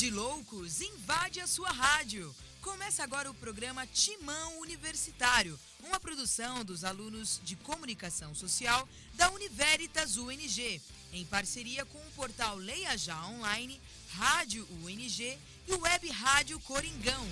de loucos invade a sua rádio. Começa agora o programa Timão Universitário, uma produção dos alunos de Comunicação Social da Univeritas UNG, em parceria com o portal Leia Já Online, Rádio UNG e Web Rádio Coringão.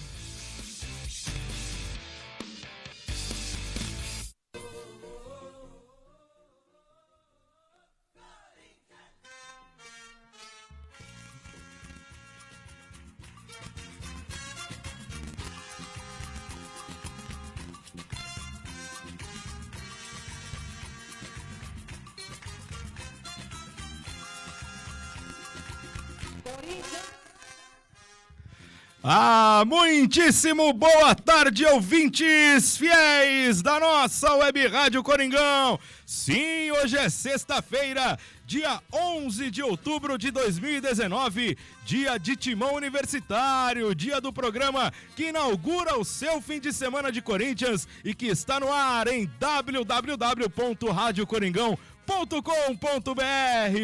Muitíssimo boa tarde, ouvintes fiéis da nossa Web Rádio Coringão. Sim, hoje é sexta-feira, dia 11 de outubro de 2019, dia de Timão Universitário, dia do programa que inaugura o seu fim de semana de Corinthians e que está no ar em www.radiocoringão.com.br.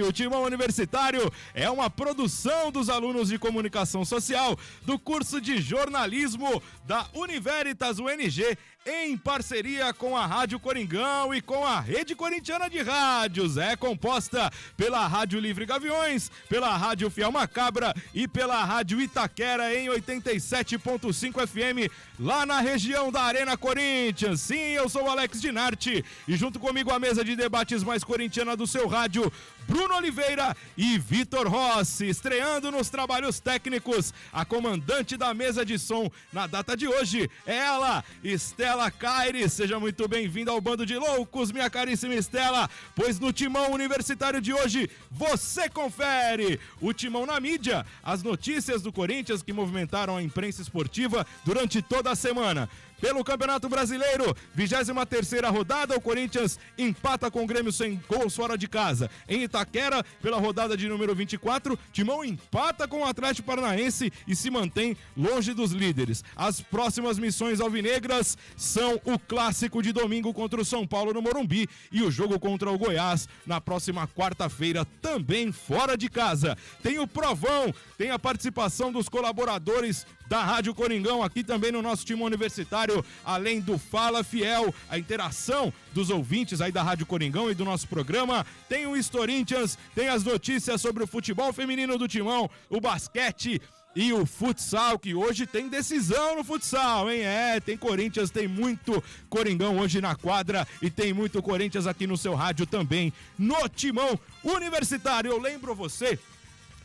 O Timão Universitário é uma produção dos alunos de Comunicação Social do curso de jornalismo da Univeritas UNG, em parceria com a Rádio Coringão e com a Rede Corintiana de Rádios. É composta pela Rádio Livre Gaviões, pela Rádio Fiel Macabra e pela Rádio Itaquera em 87.5 FM, lá na região da Arena Corinthians. Sim, eu sou o Alex Dinarte e junto comigo a mesa de debates mais corintiana do seu rádio, Bruno Oliveira e Vitor Rossi. Estreando nos trabalhos técnicos, a comandante da mesa de som na data de hoje, ela, Estela Caires. Seja muito bem-vinda ao Bando de Loucos, minha caríssima Estela, pois no Timão Universitário de hoje você confere o Timão na mídia, as notícias do Corinthians que movimentaram a imprensa esportiva durante toda a semana. Pelo Campeonato Brasileiro, 23ª rodada, o Corinthians empata com o Grêmio sem gols fora de casa. Em Itaquera, pela rodada de número 24, Timão empata com o Atlético Paranaense e se mantém longe dos líderes. As próximas missões alvinegras são o clássico de domingo contra o São Paulo no Morumbi e o jogo contra o Goiás na próxima quarta-feira, também fora de casa. Tem o Provão, tem a participação dos colaboradores da Rádio Coringão aqui também no nosso Timão Universitário, além do Fala Fiel, a interação dos ouvintes aí da Rádio Coringão e do nosso programa. Tem o Storintians, tem as notícias sobre o futebol feminino do Timão, o basquete e o futsal, que hoje tem decisão no futsal, hein? Tem Corinthians, tem muito Coringão hoje na quadra e tem muito Corinthians aqui no seu rádio também, no Timão Universitário. Eu lembro você,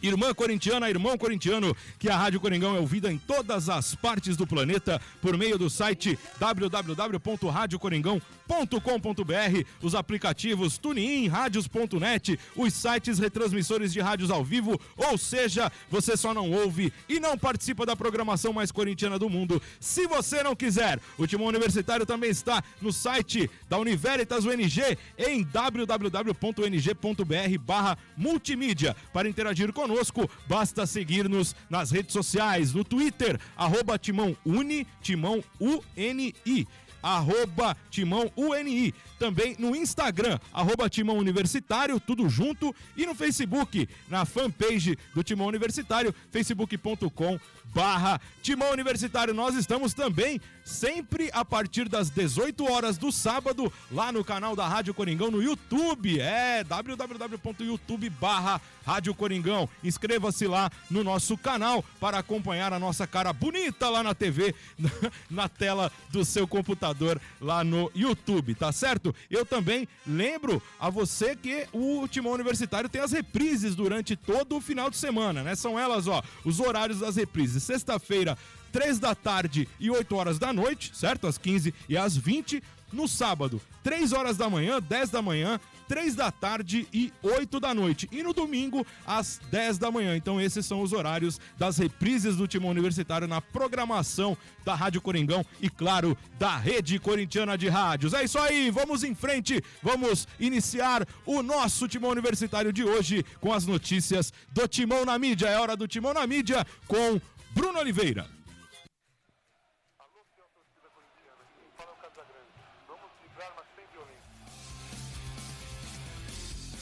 irmã corintiana, irmão corintiano, que a Rádio Coringão é ouvida em todas as partes do planeta por meio do site www.radiocoringão.com.br, os aplicativos TuneIn, Radios.net, os sites retransmissores de rádios ao vivo, ou seja, você só não ouve e não participa da programação mais corintiana do mundo se você não quiser. O Timão Universitário também está no site da Univeritas UNG em www.ung.br/multimídia. Para interagir conosco, basta seguir-nos nas redes sociais, no Twitter, @TimãoUni, Timão UNI, @Timão UNI, também no Instagram, @Timão Universitário, tudo junto, e no Facebook, na fanpage do Timão Universitário, facebook.com/Timão Universitário. Nós estamos também sempre a partir das 18 horas do sábado, lá no canal da Rádio Coringão no YouTube, www.youtube/Rádio Coringão. Inscreva-se lá no nosso canal para acompanhar a nossa cara bonita lá na TV, na tela do seu computador, lá no YouTube, tá certo? Eu também lembro a você que o Timão Universitário tem as reprises durante todo o final de semana, né? São elas, os horários das reprises. Sexta-feira, 3 da tarde e 8 horas da noite, certo? Às 15 e às 20. No sábado, 3 horas da manhã, 10 da manhã, 3 da tarde e 8 da noite. E no domingo, às 10 da manhã. Então esses são os horários das reprises do Timão Universitário na programação da Rádio Coringão e, claro, da Rede Corintiana de Rádios. É isso aí, vamos em frente, vamos iniciar o nosso Timão Universitário de hoje com as notícias do Timão na Mídia. É hora do Timão na Mídia com Bruno Oliveira.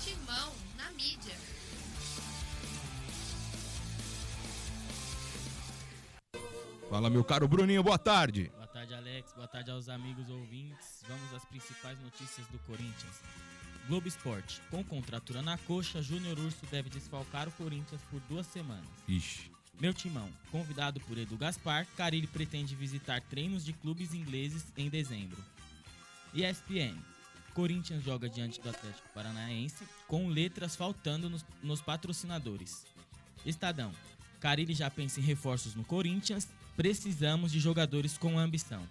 Timão na Mídia. Fala, meu caro Bruninho, boa tarde. Boa tarde, Alex. Boa tarde aos amigos ouvintes. Vamos às principais notícias do Corinthians. Globo Esporte. Com contratura na coxa, Júnior Urso deve desfalcar o Corinthians por 2 semanas. Ixi. Meu Timão. Convidado por Edu Gaspar, Carille pretende visitar treinos de clubes ingleses em dezembro. ESPN. Corinthians joga diante do Atlético Paranaense com letras faltando nos patrocinadores. Estadão. Carille já pensa em reforços no Corinthians. Precisamos de jogadores com ambição.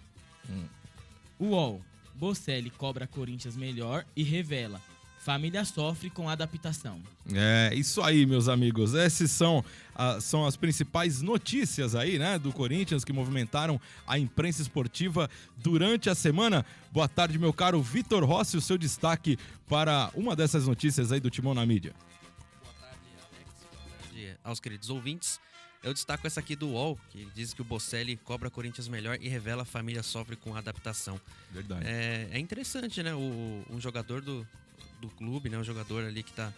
UOL. Bocelli cobra Corinthians melhor e revela: família sofre com adaptação. É, isso aí, meus amigos. Essas são as principais notícias aí, né, do Corinthians que movimentaram a imprensa esportiva durante a semana. Boa tarde, meu caro Vitor Rossi, o seu destaque para uma dessas notícias aí do Timão na Mídia. Boa tarde, Alex. Boa tarde aos queridos ouvintes. Eu destaco essa aqui do UOL, que diz que o Bocelli cobra Corinthians melhor e revela: a família sofre com adaptação. Verdade. É interessante, né? Um jogador do clube, né? Um jogador ali que tá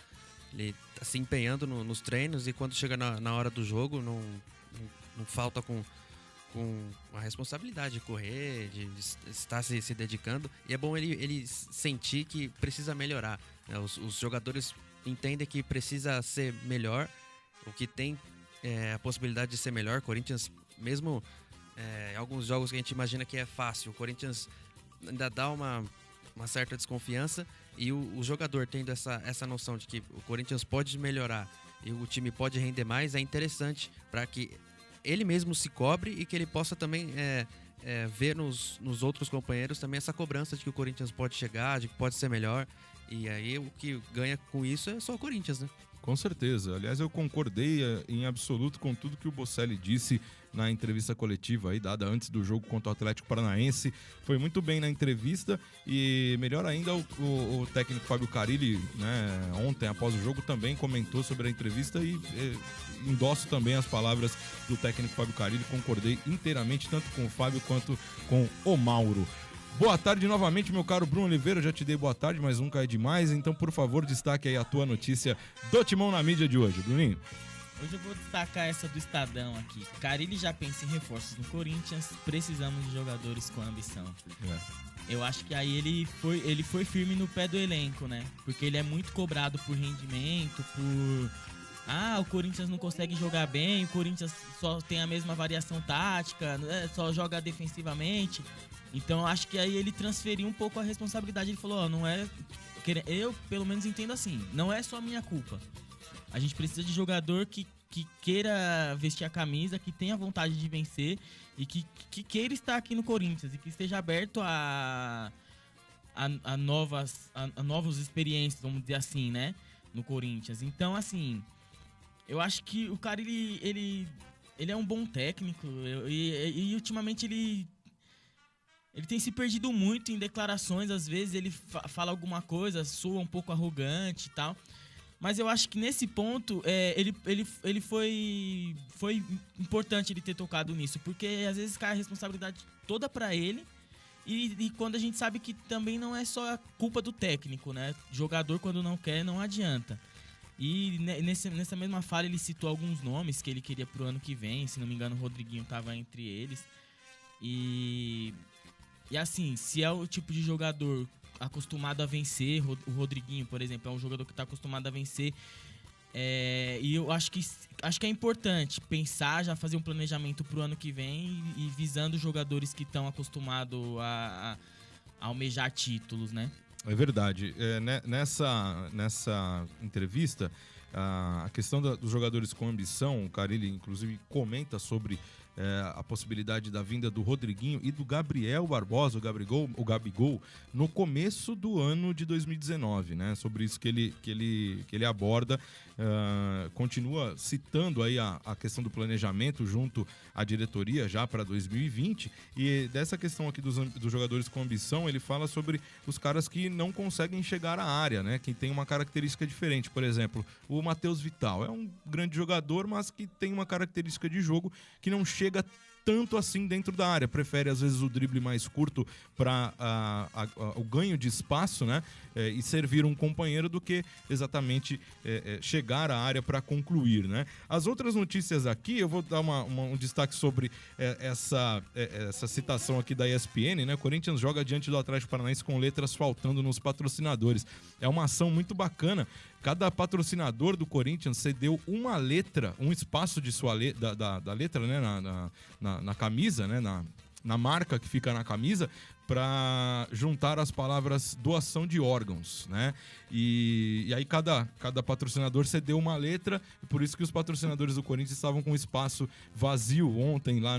se empenhando nos treinos, e quando chega na hora do jogo não falta com a responsabilidade de correr, de estar se dedicando. E é bom ele sentir que precisa melhorar, né? Os jogadores entendem que precisa ser melhor, o que tem a possibilidade de ser melhor. Corinthians, mesmo em alguns jogos que a gente imagina que é fácil, o Corinthians ainda dá uma certa desconfiança, e o jogador tendo essa noção de que o Corinthians pode melhorar e o time pode render mais, é interessante para que ele mesmo se cobre e que ele possa também ver nos outros companheiros também essa cobrança de que o Corinthians pode chegar, de que pode ser melhor. E aí o que ganha com isso é só o Corinthians, né? Com certeza. Aliás, eu concordei em absoluto com tudo que o Bocelli disse na entrevista coletiva aí, dada antes do jogo contra o Atlético Paranaense. Foi muito bem na entrevista, e melhor ainda, o técnico Fábio Carille, né, ontem após o jogo também comentou sobre a entrevista, e endosso também as palavras do técnico Fábio Carille. Concordei inteiramente, tanto com o Fábio quanto com o Mauro. Boa tarde novamente, meu caro Bruno Oliveira. Eu já te dei boa tarde, mas nunca é demais. Então, por favor, destaque aí a tua notícia do Timão na Mídia de hoje, Bruninho. Hoje eu vou destacar essa do Estadão aqui. Carille já pensa em reforços no Corinthians. Precisamos de jogadores com ambição. Eu acho que aí ele foi firme no pé do elenco, né? Porque ele é muito cobrado por rendimento, o Corinthians não consegue jogar bem, o Corinthians só tem a mesma variação tática, só joga defensivamente. Então eu acho que aí ele transferiu um pouco a responsabilidade. Ele falou: não é... Eu, pelo menos, entendo assim. Não é só minha culpa. A gente precisa de jogador que queira vestir a camisa, que tenha vontade de vencer e que queira estar aqui no Corinthians e que esteja aberto a novas experiências, vamos dizer assim, né? No Corinthians. Então, assim, eu acho que o cara, ele é um bom técnico, e ultimamente ele tem se perdido muito em declarações. Às vezes ele fala alguma coisa, soa um pouco arrogante e tal. Mas eu acho que nesse ponto ele foi importante ele ter tocado nisso, porque às vezes cai a responsabilidade toda pra ele, e quando a gente sabe que também não é só a culpa do técnico, né? Jogador, quando não quer, não adianta. E nessa mesma fala ele citou alguns nomes que ele queria pro ano que vem. Se não me engano, o Rodriguinho tava entre eles. E assim, se é o tipo de jogador acostumado a vencer, o Rodriguinho, por exemplo, é um jogador que está acostumado a vencer, e eu acho que é importante pensar, já fazer um planejamento pro ano que vem, e visando jogadores que estão acostumados a almejar títulos, né? É verdade. Nessa entrevista, a questão dos jogadores com ambição, o Carille inclusive comenta sobre a possibilidade da vinda do Rodriguinho e do Gabriel Barbosa, o Gabigol, no começo do ano de 2019, né? Sobre isso que ele aborda, continua citando aí a questão do planejamento junto à diretoria já para 2020, e dessa questão aqui dos jogadores com ambição, ele fala sobre os caras que não conseguem chegar à área, né? Que tem uma característica diferente. Por exemplo, o Matheus Vital é um grande jogador, mas que tem uma característica de jogo que não chega tanto assim dentro da área. Prefere, às vezes, o drible mais curto para o ganho de espaço, né? E servir um companheiro do que exatamente chegar à área para concluir, né? As outras notícias aqui, eu vou dar um destaque sobre essa citação aqui da ESPN, né? Corinthians joga diante do Atlético Paranaense com letras faltando nos patrocinadores. É uma ação muito bacana. Cada patrocinador do Corinthians cedeu uma letra, um espaço de sua da letra, né? Na camisa, né? Na marca que fica na camisa, para juntar as palavras doação de órgãos, né? E aí cada patrocinador cedeu uma letra, e por isso que os patrocinadores do Corinthians estavam com espaço vazio ontem lá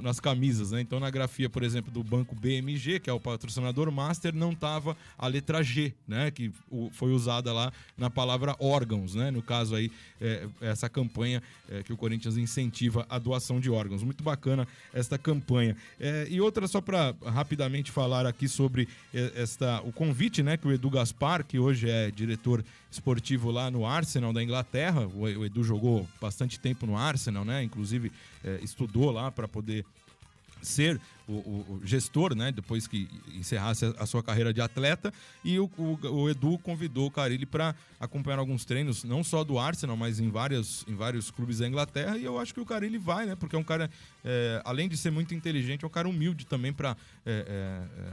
nas camisas, né? Então na grafia, por exemplo, do Banco BMG, que é o patrocinador master, não tava a letra G, né? Que foi usada lá na palavra órgãos, né? No caso aí, essa campanha que o Corinthians incentiva a doação de órgãos. Muito bacana esta campanha. E outra, só para rapidamente falar aqui sobre o convite, né, que o Edu Gaspar, que hoje é diretor esportivo lá no Arsenal da Inglaterra, o Edu jogou bastante tempo no Arsenal, né, inclusive estudou lá para poder ser o gestor, né, depois que encerrasse a sua carreira de atleta, e o Edu convidou o Carille para acompanhar alguns treinos, não só do Arsenal, mas em vários clubes da Inglaterra, e eu acho que o Carille vai, né, porque é um cara, além de ser muito inteligente, é um cara humilde também para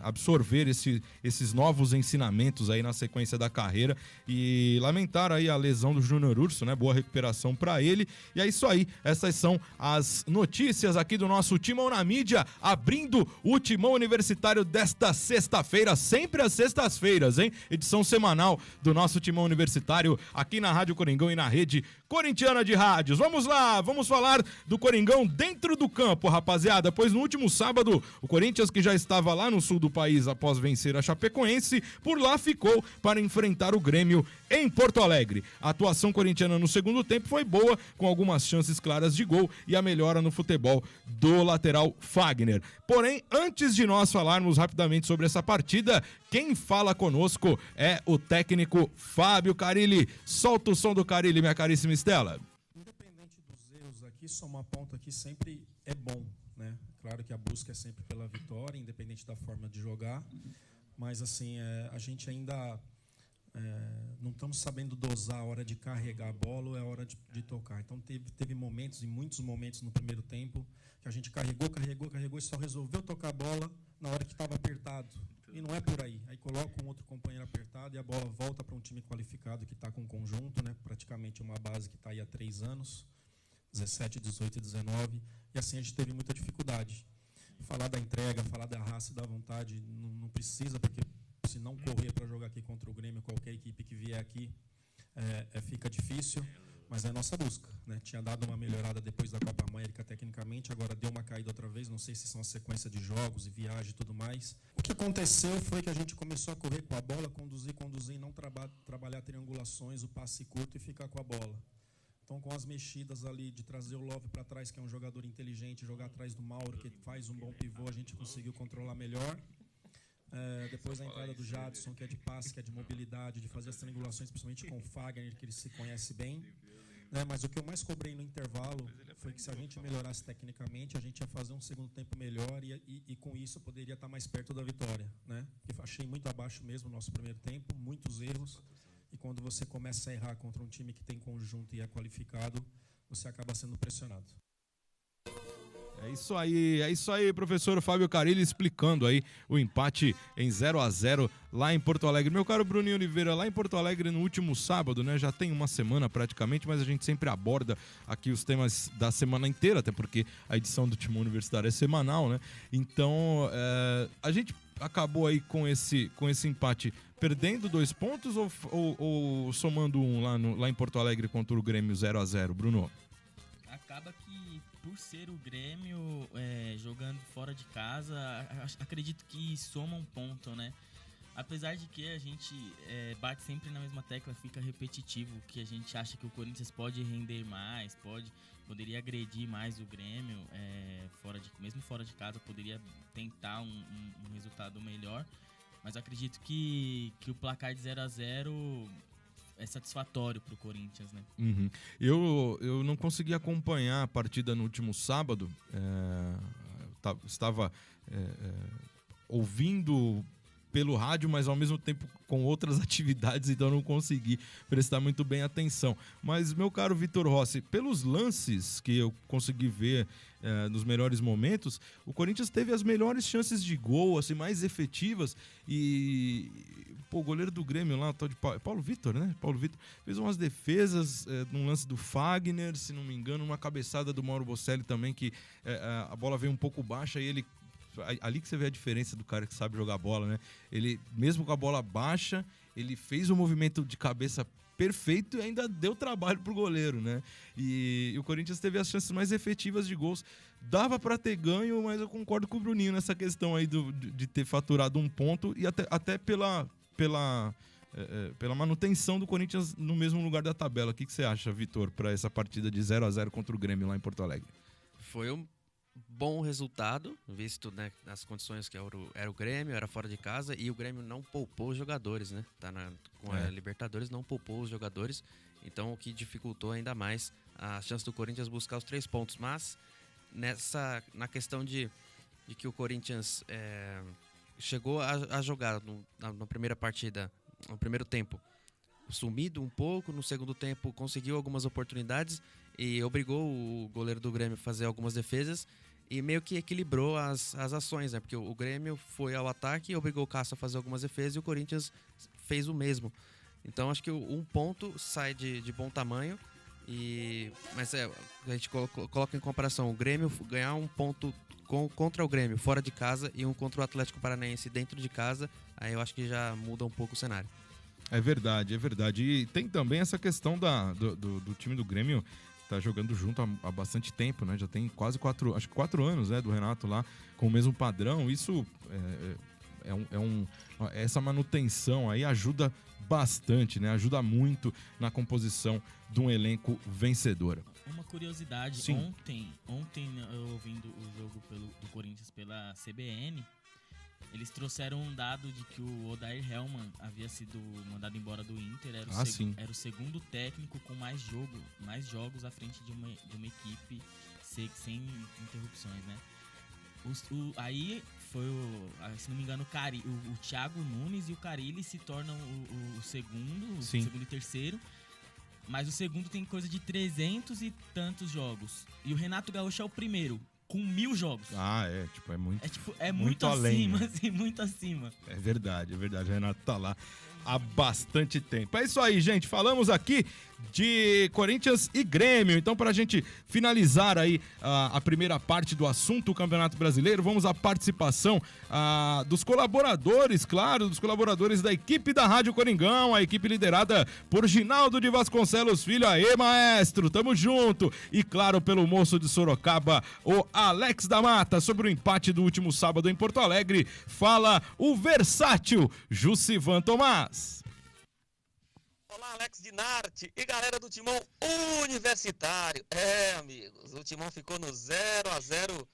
absorver esses novos ensinamentos aí na sequência da carreira, e lamentar aí a lesão do Júnior Urso, né, boa recuperação para ele, e é isso aí, essas são as notícias aqui do nosso Timão na Mídia, abrindo o Timão Universitário desta sexta-feira, sempre às sextas-feiras, hein? Edição semanal do nosso Timão Universitário aqui na Rádio Coringão e na rede corintiana de rádios. Vamos lá, vamos falar do Coringão dentro do campo, rapaziada, pois no último sábado, o Corinthians, que já estava lá no sul do país após vencer a Chapecoense, por lá ficou para enfrentar o Grêmio em Porto Alegre. A atuação corintiana no segundo tempo foi boa, com algumas chances claras de gol e a melhora no futebol do lateral Fagner. Porém, antes de nós falarmos rapidamente sobre essa partida, quem fala conosco é o técnico Fábio Carille. Solta o som do Carille, minha caríssima Estela. Independente dos erros aqui, somar ponto aqui sempre é bom, né? Claro que a busca é sempre pela vitória, independente da forma de jogar, mas assim, a gente ainda não estamos sabendo dosar a hora de carregar a bola ou é a hora de tocar. Então teve momentos, e muitos momentos no primeiro tempo, que a gente carregou e só resolveu tocar a bola na hora que estava apertado. E não é por aí. Aí coloca um outro companheiro apertado e a bola volta para um time qualificado que está com um conjunto, né? Praticamente uma base que está aí há 3 anos, 17, 18 e 19. E assim a gente teve muita dificuldade. Falar da entrega, falar da raça e da vontade não precisa, porque se não correr para jogar aqui contra o Grêmio, qualquer equipe que vier aqui, fica difícil. Mas é a nossa busca, né? Tinha dado uma melhorada depois da Copa América tecnicamente, agora deu uma caída outra vez, não sei se são a sequência de jogos e viagem e tudo mais. O que aconteceu foi que a gente começou a correr com a bola, conduzir, e não trabalhar triangulações, o passe curto e ficar com a bola. Então, com as mexidas ali de trazer o Love para trás, que é um jogador inteligente, jogar atrás do Mauro, que faz um bom pivô, a gente conseguiu controlar melhor. Depois a entrada do Jadson, que é de passe, que é de mobilidade, de fazer as triangulações, principalmente com o Fagner, que ele se conhece bem. Mas o que eu mais cobrei no intervalo foi que se a gente melhorasse tecnicamente, a gente ia fazer um segundo tempo melhor e com isso poderia estar mais perto da vitória, né? Eu achei muito abaixo mesmo o nosso primeiro tempo, muitos erros, e quando você começa a errar contra um time que tem conjunto e é qualificado, você acaba sendo pressionado. É isso aí, professor Fábio Carille explicando aí o empate em 0-0 lá em Porto Alegre. Meu caro Bruninho Oliveira, lá em Porto Alegre no último sábado, né? Já tem uma semana praticamente, mas a gente sempre aborda aqui os temas da semana inteira, até porque a edição do Timão Universitário é semanal, né? Então, a gente acabou aí com esse empate perdendo 2 pontos ou somando um lá em Porto Alegre contra o Grêmio 0-0, Bruno? Acaba que, por ser o Grêmio jogando fora de casa, acredito que soma um ponto, né? Apesar de que a gente bate sempre na mesma tecla, fica repetitivo, que a gente acha que o Corinthians pode render mais, poderia agredir mais o Grêmio, mesmo fora de casa, poderia tentar um resultado melhor, mas eu acredito que o placar de 0-0 é satisfatório pro Corinthians, né? Uhum. Eu não consegui acompanhar a partida no último sábado. Estava ouvindo pelo rádio, mas ao mesmo tempo com outras atividades, então não consegui prestar muito bem atenção. Mas, meu caro Vitor Rossi, pelos lances que eu consegui ver nos melhores momentos, o Corinthians teve as melhores chances de gol, assim, mais efetivas, e o goleiro do Grêmio lá, o tal de Paulo Vitor, né? Paulo Vitor fez umas defesas num lance do Fagner, se não me engano, uma cabeçada do Mauro Bocelli também, que a bola veio um pouco baixa e ele... Ali que você vê a diferença do cara que sabe jogar bola, né? Ele, mesmo com a bola baixa, ele fez um movimento de cabeça perfeito e ainda deu trabalho pro goleiro, né? E o Corinthians teve as chances mais efetivas de gols. Dava para ter ganho, mas eu concordo com o Bruninho nessa questão aí de ter faturado um ponto e até pela manutenção do Corinthians no mesmo lugar da tabela. O que você acha, Vitor, para essa partida de 0-0 contra o Grêmio lá em Porto Alegre? Foi um bom resultado, visto, né, as condições que era o Grêmio, era fora de casa, e o Grêmio não poupou os jogadores, né? Com a Libertadores, não poupou os jogadores, então o que dificultou ainda mais a chance do Corinthians buscar os 3 pontos. Mas na questão de que o Corinthians chegou a jogar na primeira partida, no primeiro tempo, sumido um pouco, no segundo tempo conseguiu algumas oportunidades e obrigou o goleiro do Grêmio a fazer algumas defesas e meio que equilibrou as ações, né? Porque o Grêmio foi ao ataque e obrigou o Cássio a fazer algumas defesas e o Corinthians fez o mesmo. Então acho que um ponto sai de bom tamanho, mas a gente coloca em comparação o Grêmio ganhar um ponto contra o Grêmio fora de casa e um contra o Atlético Paranaense dentro de casa, aí eu acho que já muda um pouco o cenário. É verdade. E tem também essa questão do time do Grêmio tá jogando junto há bastante tempo, né? Já tem quase 4 anos, né, do Renato lá, com o mesmo padrão. Isso essa manutenção aí ajuda bastante, né? Ajuda muito na composição de um elenco vencedor. Uma curiosidade, Sim. ontem eu ouvindo o jogo do Corinthians pela CBN, eles trouxeram um dado de que o Odair Hellmann havia sido mandado embora do Inter. Era o segundo técnico com mais jogos à frente de uma equipe sem interrupções, né? Aí foi se não me engano, o Thiago Nunes e o Carille se tornam o segundo e terceiro. Mas o segundo tem coisa de 300 e tantos jogos. E o Renato Gaúcho é o primeiro, com 1000 jogos. É muito. É muito além, acima, né? assim, muito acima. É verdade. O Renato tá lá há bastante tempo. É isso aí, gente. Falamos aqui de Corinthians e Grêmio. Então, para a gente finalizar aí a primeira parte do assunto do Campeonato Brasileiro, vamos à participação dos colaboradores, claro, dos colaboradores da equipe da Rádio Coringão, a equipe liderada por Ginaldo de Vasconcelos Filho. Aê, maestro, tamo junto. E, claro, pelo moço de Sorocaba, o Alex da Mata, sobre o empate do último sábado em Porto Alegre. Fala o versátil Jussivan Tomás. Olá, Alex Dinarte e galera do Timão Universitário. Amigos, o Timão ficou no 0-0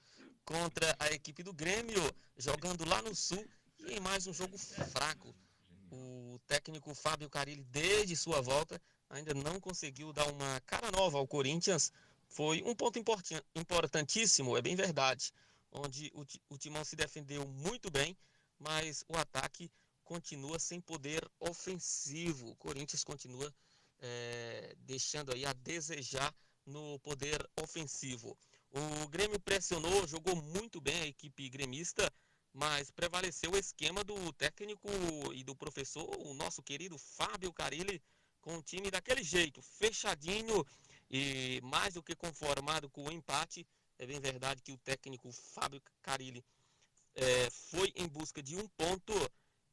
contra a equipe do Grêmio, jogando lá no Sul, e em mais um jogo fraco. O técnico Fábio Carille, desde sua volta, ainda não conseguiu dar uma cara nova ao Corinthians. Foi um ponto importantíssimo, é bem verdade, onde o Timão se defendeu muito bem, mas o ataque continua sem poder ofensivo. O Corinthians continua deixando aí a desejar no poder ofensivo. O Grêmio pressionou, jogou muito bem a equipe gremista, mas prevaleceu o esquema do técnico e do professor, o nosso querido Fábio Carille, com o time daquele jeito, fechadinho e mais do que conformado com o empate. É bem verdade que o técnico Fábio Carille foi em busca de um ponto.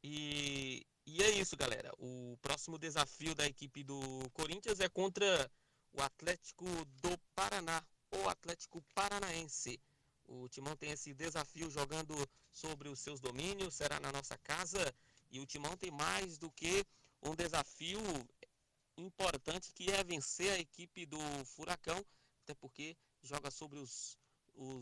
E é isso, galera. O próximo desafio da equipe do Corinthians é contra o Atlético do Paraná, ou Atlético Paranaense. O Timão tem esse desafio jogando sobre os seus domínios, será na nossa casa. E o Timão tem mais do que um desafio importante, que é vencer a equipe do Furacão, até porque joga sobre os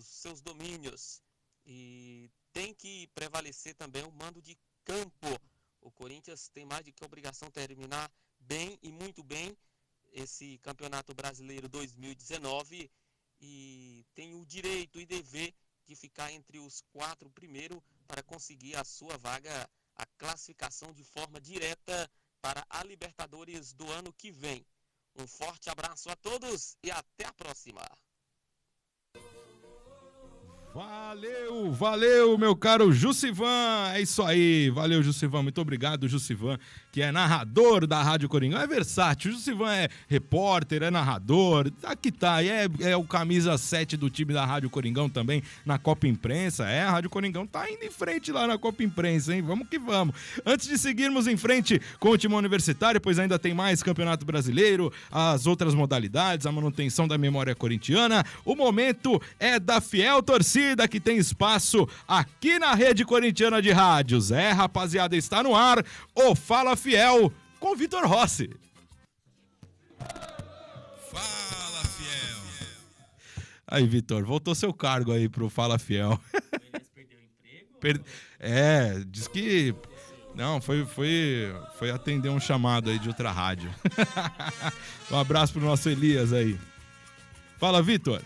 seus domínios. E tem que prevalecer também o mando de campo. O Corinthians tem mais do que obrigação terminar bem e muito bem esse Campeonato Brasileiro 2019 e tem o direito e dever de ficar entre os 4 primeiros para conseguir a sua vaga, a classificação de forma direta para a Libertadores do ano que vem. Um forte abraço a todos e até a próxima. Valeu, meu caro Jussivan, é isso aí, valeu Jussivan, muito obrigado Jussivan, que é narrador da Rádio Coringão, é versátil, Jussivan é repórter, é narrador, aqui tá, é o camisa 7 do time da Rádio Coringão também, na Copa Imprensa, a Rádio Coringão tá indo em frente lá na Copa Imprensa, hein, vamos que vamos. Antes de seguirmos em frente com o Timão Universitário, pois ainda tem mais Campeonato Brasileiro, as outras modalidades, a manutenção da memória corintiana, o momento é da fiel torcida, que tem espaço aqui na Rede Corintiana de Rádios. Rapaziada, está no ar o Fala Fiel com Vitor Rossi. Fala Fiel. Aí, Vitor, voltou seu cargo aí pro Fala Fiel. Perdeu o emprego? Diz que... Não, foi atender um chamado aí de outra rádio. Um abraço pro nosso Elias aí. Fala, Vitor.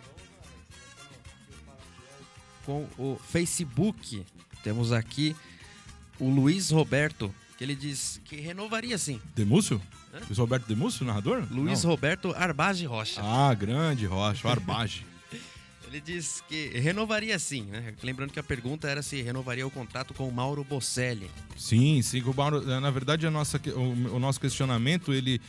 Com o Facebook, temos aqui o Luiz Roberto, que ele diz que renovaria sim. Demúcio? Luiz Roberto Demúcio, narrador? Luiz Roberto Arbage Rocha. Ah, grande Rocha, o Arbage. Ele diz que renovaria sim, né? Lembrando que a pergunta era se renovaria o contrato com o Mauro Bocelli. Sim, o Mauro, na verdade o nosso questionamento, ele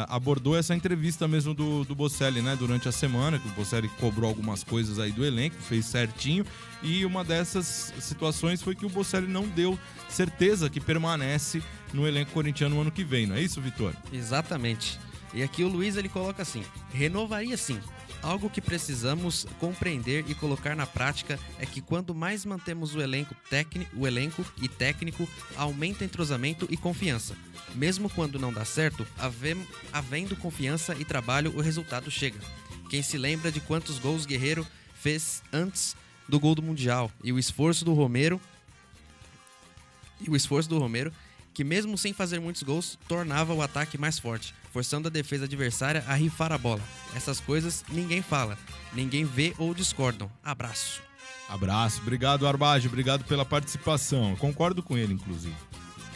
abordou essa entrevista mesmo do Bocelli, né? Durante a semana, que o Bocelli cobrou algumas coisas aí do elenco, fez certinho, e uma dessas situações foi que o Bocelli não deu certeza que permanece no elenco corintiano no ano que vem, não é isso, Vitor? Exatamente. E aqui o Luiz, ele coloca assim: renovaria sim. Algo que precisamos compreender e colocar na prática é que quando mais mantemos o elenco e técnico, aumenta entrosamento e confiança. Mesmo quando não dá certo, havendo confiança e trabalho, o resultado chega. Quem se lembra de quantos gols Guerreiro fez antes do gol do Mundial e o esforço do Romero, que mesmo sem fazer muitos gols, tornava o ataque mais forte, forçando a defesa adversária a rifar a bola. Essas coisas ninguém fala, ninguém vê ou discordam. Abraço. Abraço, obrigado Arbage, obrigado pela participação, concordo com ele inclusive.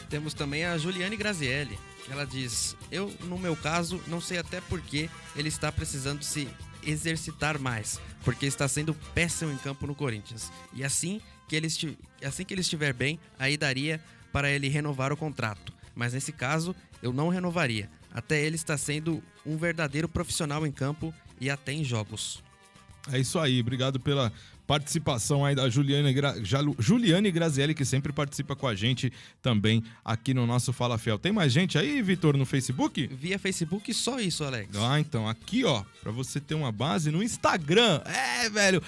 Temos também a Juliane Grazielli, que ela diz: eu, no meu caso, não sei até porque ele está precisando se exercitar mais, porque está sendo péssimo em campo no Corinthians. E assim que ele estiver bem, aí daria para ele renovar o contrato. Mas nesse caso, eu não renovaria. Até ele está sendo um verdadeiro profissional em campo e até em jogos. É isso aí, obrigado pela participação aí da Juliane Grazielli, que sempre participa com a gente também aqui no nosso Fala Fiel. Tem mais gente aí, Vitor, no Facebook? Via Facebook, só isso, Alex. Ah, então, aqui, ó, pra você ter uma base no Instagram. Velho,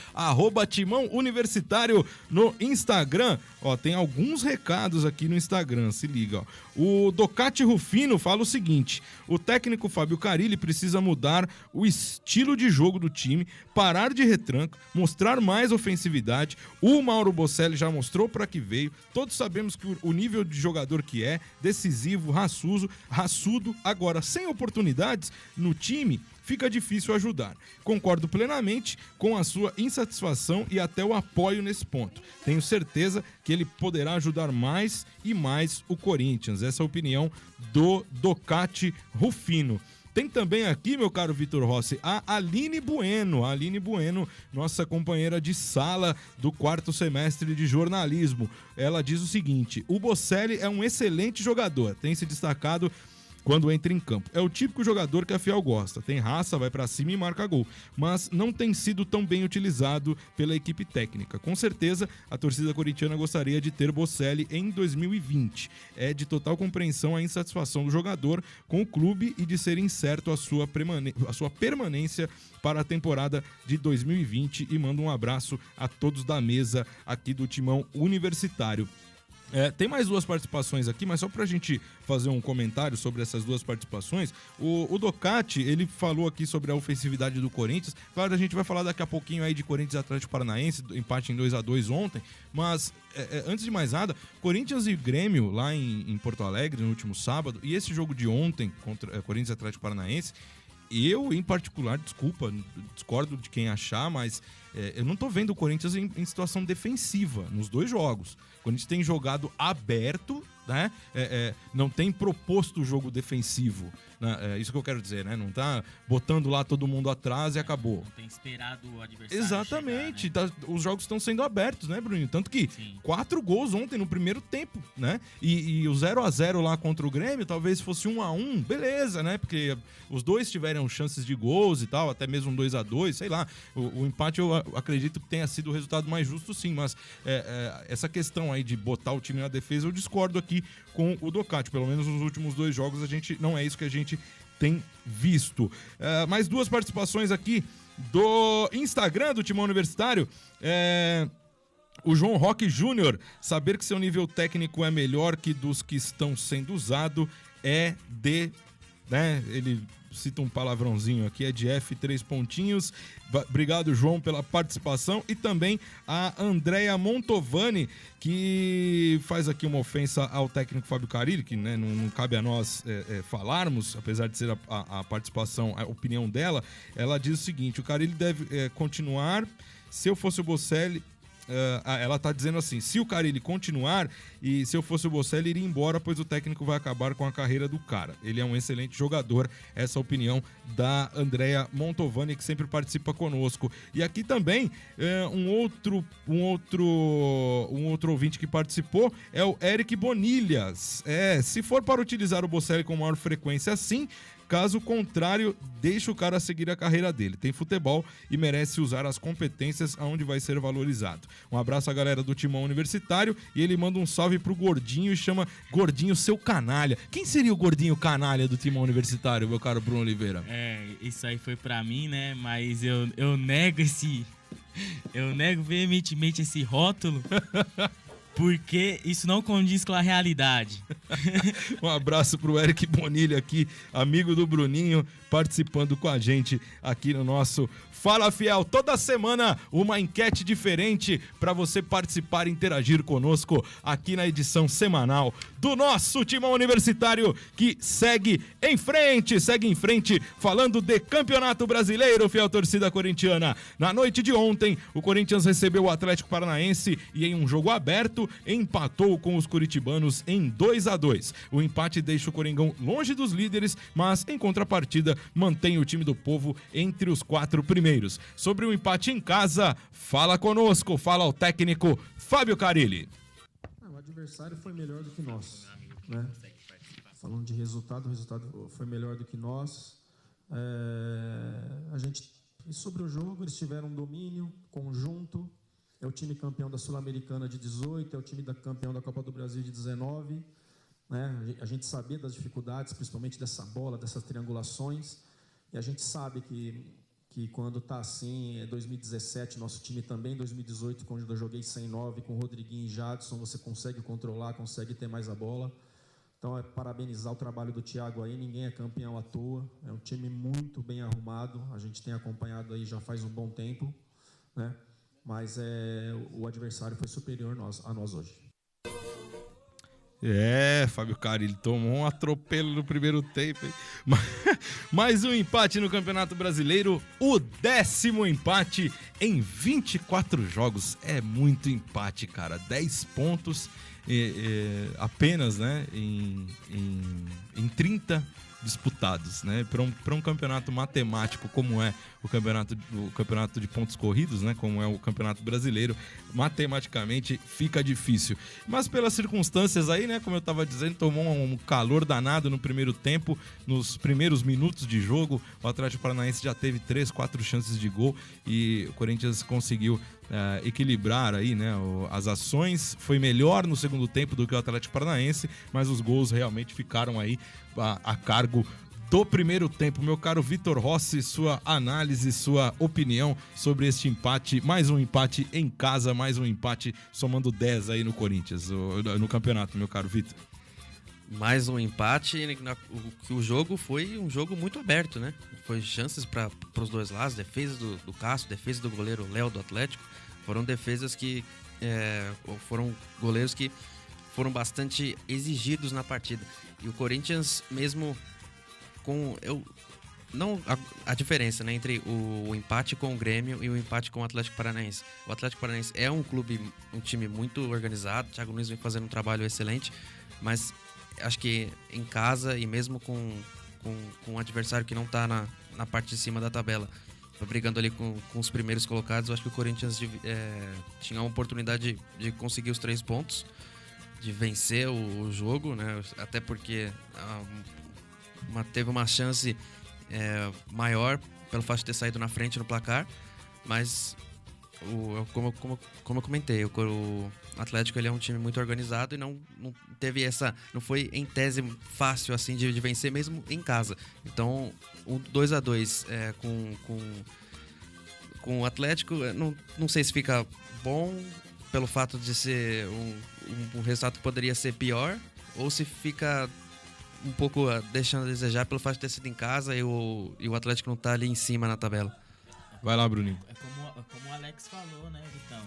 @Timão Universitário no Instagram. Ó, tem alguns recados aqui no Instagram, se liga, ó. O Docati Rufino fala o seguinte: o técnico Fábio Carilli precisa mudar o estilo de jogo do time, parar de retranca, mostrar mais ofensividade. O Mauro Bocelli já mostrou para que veio. Todos sabemos que o nível de jogador que é, decisivo, raçudo. Agora, sem oportunidades no time, fica difícil ajudar. Concordo plenamente com a sua insatisfação e até o apoio nesse ponto. Tenho certeza que ele poderá ajudar mais e mais o Corinthians. Essa é a opinião do Docati Rufino. Tem também aqui, meu caro Vitor Rossi, a Aline Bueno. A Aline Bueno, nossa companheira de sala do 4º semestre de jornalismo. Ela diz o seguinte: o Bocelli é um excelente jogador, tem se destacado quando entra em campo. É o típico jogador que a Fiel gosta. Tem raça, vai pra cima e marca gol. Mas não tem sido tão bem utilizado pela equipe técnica. Com certeza, a torcida corintiana gostaria de ter Bocelli em 2020. É de total compreensão a insatisfação do jogador com o clube e de ser incerto a sua permanência para a temporada de 2020. E manda um abraço a todos da mesa aqui do Timão Universitário. Tem mais duas participações aqui, mas só pra gente fazer um comentário sobre essas duas participações. O Docati, ele falou aqui sobre a ofensividade do Corinthians. Claro, a gente vai falar daqui a pouquinho aí de Corinthians e Atlético Paranaense, empate em 2-2 ontem, mas antes de mais nada, Corinthians e Grêmio lá em Porto Alegre no último sábado, e esse jogo de ontem contra Corinthians e Atlético Paranaense, eu, em particular, discordo de quem achar, mas eu não tô vendo o Corinthians em situação defensiva nos dois jogos. O Corinthians tem jogado aberto, né? Não tem proposto o jogo defensivo, né? Isso que eu quero dizer, né? Não tá botando lá todo mundo atrás e acabou. Não tem esperado o adversário Exatamente. chegar, né? Os jogos estão sendo abertos, né, Bruninho? Tanto que Sim. 4 gols ontem no primeiro tempo, né? E o 0-0 lá contra o Grêmio, talvez fosse 1-1, beleza, né? Porque os dois tiveram chances de gols e tal, até mesmo 2-2, sei lá. O empate eu acredito que tenha sido o resultado mais justo, sim, mas essa questão aí de botar o time na defesa, eu discordo aqui com o Docati. Pelo menos nos últimos 2 jogos não é isso que a gente tem visto. Mais 2 participações aqui do Instagram do Timão Universitário. O João Roque Júnior, saber que seu nível técnico é melhor que dos que estão sendo usados né? Ele cita um palavrãozinho aqui, é de F, 3 pontinhos. Obrigado, João, pela participação. E também a Andrea Montovani, que faz aqui uma ofensa ao técnico Fábio Carille, que, né, não cabe a nós falarmos, apesar de ser a participação, a opinião dela. Ela diz o seguinte: o Carille deve continuar. Se eu fosse o Bocelli... ela tá dizendo assim: se o Carille continuar e se eu fosse o Bocelli, iria embora, pois o técnico vai acabar com a carreira do cara. Ele é um excelente jogador. Essa é a opinião da Andrea Montovani, que sempre participa conosco. E aqui também um outro ouvinte que participou é o Eric Bonilhas. Se for para utilizar o Bocelli com maior frequência assim, caso contrário, deixa o cara seguir a carreira dele. Tem futebol e merece usar as competências aonde vai ser valorizado. Um abraço à galera do Timão Universitário, e ele manda um salve pro Gordinho e chama Gordinho seu canalha. Quem seria o Gordinho canalha do Timão Universitário, meu caro Bruno Oliveira? Isso aí foi pra mim, né? Mas eu nego veementemente esse rótulo. Porque isso não condiz com a realidade. Um abraço pro Eric Bonilha aqui, amigo do Bruninho, participando com a gente aqui no nosso Fala Fiel. Toda semana uma enquete diferente para você participar e interagir conosco aqui na edição semanal do nosso Timão Universitário, que segue em frente, falando de Campeonato Brasileiro, fiel torcida corintiana. Na noite de ontem, o Corinthians recebeu o Atlético Paranaense e, em um jogo aberto, empatou com os curitibanos em 2-2. O empate deixa o Coringão longe dos líderes, mas, em contrapartida, mantém o time do povo entre os 4 primeiros. Sobre o empate em casa, fala conosco, fala o técnico Fábio Carille. O adversário foi melhor do que nós, né? Falando de resultado, o resultado foi melhor do que nós. E sobre o jogo, eles tiveram um domínio conjunto. É o time campeão da Sul-Americana de 18, é o time campeão da Copa do Brasil de 19. Né? A gente sabia das dificuldades, principalmente dessa bola, dessas triangulações. E a gente sabe que quando está assim, 2017, nosso time também, 2018, quando eu joguei sem 9, com Rodriguinho e Jadson, você consegue controlar, consegue ter mais a bola. Então, parabenizar o trabalho do Thiago aí, ninguém é campeão à toa, é um time muito bem arrumado, a gente tem acompanhado aí já faz um bom tempo, né? Mas o adversário foi superior a nós hoje. Fábio Carille tomou um atropelo no primeiro tempo, hein? Mais um empate no Campeonato Brasileiro, o 10º empate em 24 jogos. É muito empate, cara. 10 pontos apenas, né? Em 30 disputados, né? Para um campeonato matemático como é o campeonato de pontos corridos, né? Como é o Campeonato Brasileiro, matematicamente fica difícil. Mas pelas circunstâncias aí, né? Como eu estava dizendo, tomou um calor danado no primeiro tempo, nos primeiros minutos de jogo. O Atlético Paranaense já teve 3, 4 chances de gol e o Corinthians conseguiu equilibrar aí, né, as ações. Foi melhor no segundo tempo do que o Atlético Paranaense, mas os gols realmente ficaram aí a cargo do primeiro tempo. Meu caro Vitor Rossi, sua análise, sua opinião sobre este empate. Mais um empate em casa, mais um empate somando 10 aí no Corinthians, no campeonato, meu caro Vitor. Mais um empate. O jogo foi um jogo muito aberto, né? Foi chances para os dois lados. Defesa do Cássio, defesa do goleiro Léo do Atlético. Foram defesas que foram goleiros que foram bastante exigidos na partida. E o Corinthians, mesmo com a diferença, né, entre o empate com o Grêmio e o empate com o Atlético Paranaense. O Atlético Paranaense é um time muito organizado. O Thiago Nunes vem fazendo um trabalho excelente, mas acho que em casa e mesmo com um adversário que não está na parte de cima da tabela, brigando ali com os primeiros colocados, eu acho que o Corinthians tinha a oportunidade de conseguir os 3 pontos, de vencer o jogo, né? Até porque teve uma chance maior pelo fato de ter saído na frente no placar, mas como eu comentei, o Atlético ele é um time muito organizado e não teve não foi em tese fácil assim de vencer mesmo em casa. Então, 2-2 com o Atlético, não sei se fica bom pelo fato de ser um resultado que poderia ser pior, ou se fica um pouco deixando a desejar pelo fato de ter sido em casa e o Atlético não tá ali em cima na tabela. Vai lá, Bruninho. Como o Alex falou, né, Vitão?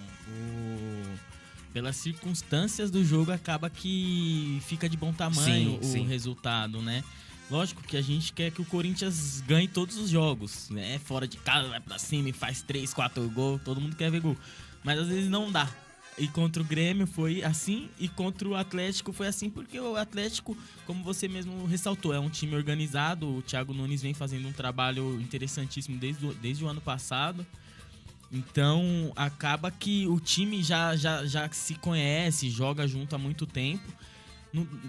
Pelas circunstâncias do jogo, acaba que fica de bom tamanho o resultado, né? Lógico que a gente quer que o Corinthians ganhe todos os jogos, né? Fora de casa, vai pra cima e faz 3, 4 gols, todo mundo quer ver gol. Mas às vezes não dá. E contra o Grêmio foi assim, e contra o Atlético foi assim, porque o Atlético, como você mesmo ressaltou, é um time organizado. O Thiago Nunes vem fazendo um trabalho interessantíssimo desde o ano passado. Então, acaba que o time já se conhece, joga junto há muito tempo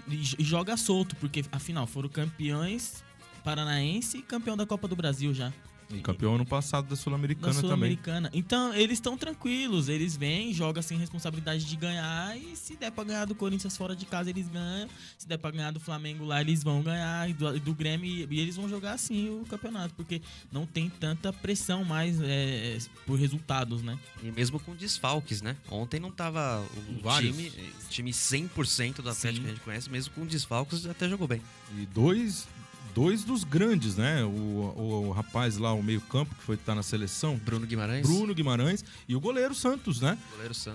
e joga solto, porque afinal foram campeões paranaense e campeão da Copa do Brasil já. E campeão ano passado da Sul-Americana também. Então, eles estão tranquilos, eles vêm, jogam sem responsabilidade de ganhar, e se der pra ganhar do Corinthians fora de casa, eles ganham. Se der pra ganhar do Flamengo lá, eles vão ganhar, e do Grêmio, e eles vão jogar assim o campeonato, porque não tem tanta pressão mais por resultados, né? E mesmo com desfalques, né? Ontem não tava o time 100% do Atlético que a gente conhece, mesmo com desfalques, até jogou bem. E dois dos grandes, né? O rapaz lá, o meio-campo, que foi estar na seleção. Bruno Guimarães. E o goleiro Santos, né?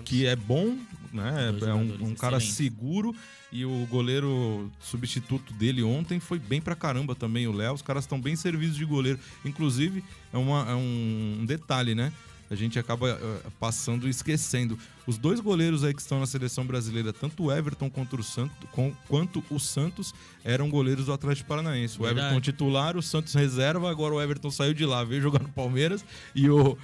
Que é bom, né? É um cara seguro. E o goleiro substituto dele ontem foi bem pra caramba também, o Léo. Os caras estão bem servidos de goleiro. Inclusive, é um detalhe, né? A gente acaba passando e esquecendo. Os 2 goleiros aí que estão na seleção brasileira, tanto o Everton quanto o Santos, eram goleiros do Atlético Paranaense. O Everton titular, o Santos reserva, agora o Everton saiu de lá, veio jogar no Palmeiras e o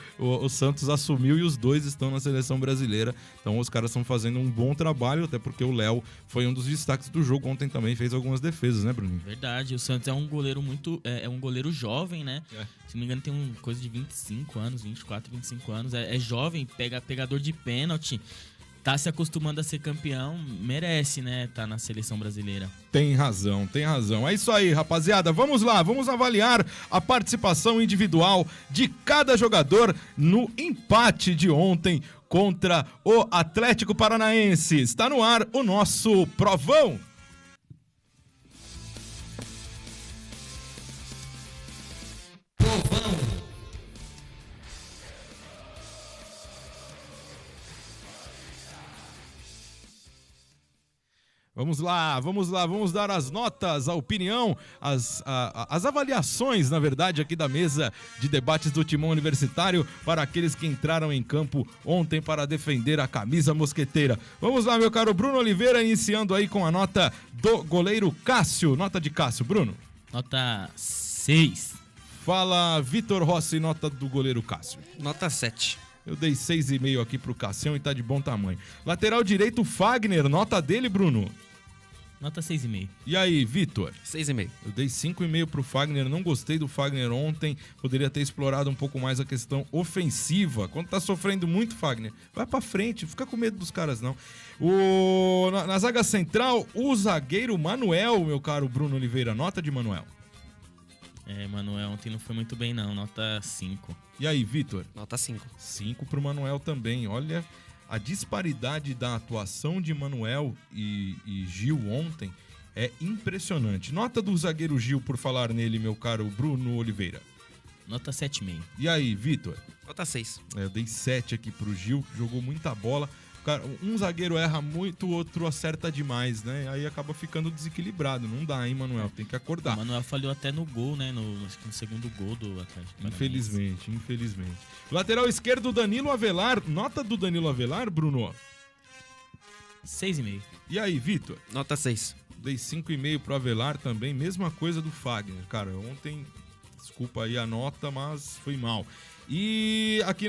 Santos assumiu, e os 2 estão na seleção brasileira. Então os caras estão fazendo um bom trabalho, até porque o Léo foi um dos destaques do jogo. Ontem também fez algumas defesas, né, Bruninho? Verdade, o Santos é um goleiro um goleiro jovem, né? Se não me engano, tem coisa de 25 anos, 24, 25 anos. É jovem, pegador de pênalti. Tá se acostumando a ser campeão, merece, né? Tá na seleção brasileira. Tem razão. É isso aí, rapaziada. Vamos lá, vamos avaliar a participação individual de cada jogador no empate de ontem contra o Atlético Paranaense. Está no ar o nosso Provão. Vamos dar as notas, a opinião, as avaliações, na verdade, aqui da mesa de debates do Timão Universitário para aqueles que entraram em campo ontem para defender a camisa mosqueteira. Vamos lá, meu caro Bruno Oliveira, iniciando aí com a nota do goleiro Cássio. Nota de Cássio, Bruno. Nota 6. Fala, Vitor Rossi, nota do goleiro Cássio. Nota 7. Eu dei 6,5 aqui pro Cassião e tá de bom tamanho. Lateral direito, Fagner, nota dele, Bruno? Nota 6,5. E aí, Vitor? 6,5. Eu dei 5,5 pro Fagner, não gostei do Fagner ontem, poderia ter explorado um pouco mais a questão ofensiva. Quando tá sofrendo muito, Fagner, vai pra frente, não fica com medo dos caras, não. Na zaga central, o zagueiro Manuel, meu caro Bruno Oliveira, nota de Manuel? Manuel ontem não foi muito bem não, nota 5. E aí, Vitor? Nota 5. 5 pro Manuel também. Olha, a disparidade da atuação de Manuel e Gil ontem é impressionante. Nota do zagueiro Gil, por falar nele, meu caro Bruno Oliveira. Nota 7,5. E aí, Vitor? Nota 6. Eu dei 7 aqui pro Gil, que jogou muita bola. Cara, um zagueiro erra muito, o outro acerta demais, né? Aí acaba ficando desequilibrado. Não dá, hein, Manuel? Tem que acordar. O Manuel falhou até no gol, né? Acho que no segundo gol do Atlético. Infelizmente. Lateral esquerdo, Danilo Avelar. Nota do Danilo Avelar, Bruno? 6,5. E aí, Vitor? Nota 6. Dei 5,5 pro Avelar também. Mesma coisa do Fagner. Cara, ontem, desculpa aí a nota, mas foi mal. E aqui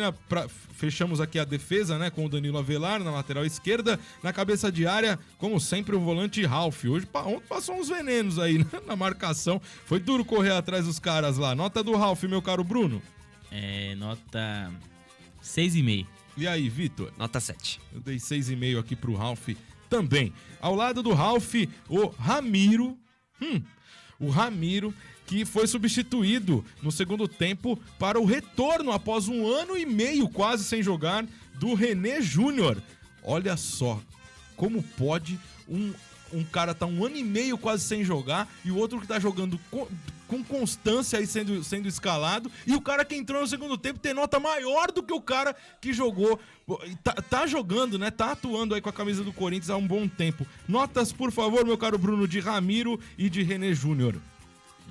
fechamos aqui a defesa, né, com o Danilo Avelar na lateral esquerda, na cabeça de área, como sempre, o volante Ralf. Ontem passou uns venenos aí na marcação, foi duro correr atrás dos caras lá. Nota do Ralf, meu caro Bruno? Nota 6,5. E aí, Vitor? Nota 7. Eu dei 6,5 aqui pro Ralf também. Ao lado do Ralf, o Ramiro. O Ramiro, que foi substituído no segundo tempo para o retorno após 1 ano e meio quase sem jogar do René Júnior. Olha só como pode um cara tá 1 ano e meio quase sem jogar e o outro que tá jogando com constância aí sendo escalado, e o cara que entrou no segundo tempo tem nota maior do que o cara que jogou. Tá jogando, né? Tá atuando aí com a camisa do Corinthians há um bom tempo. Notas, por favor, meu caro Bruno, de Ramiro e de René Júnior.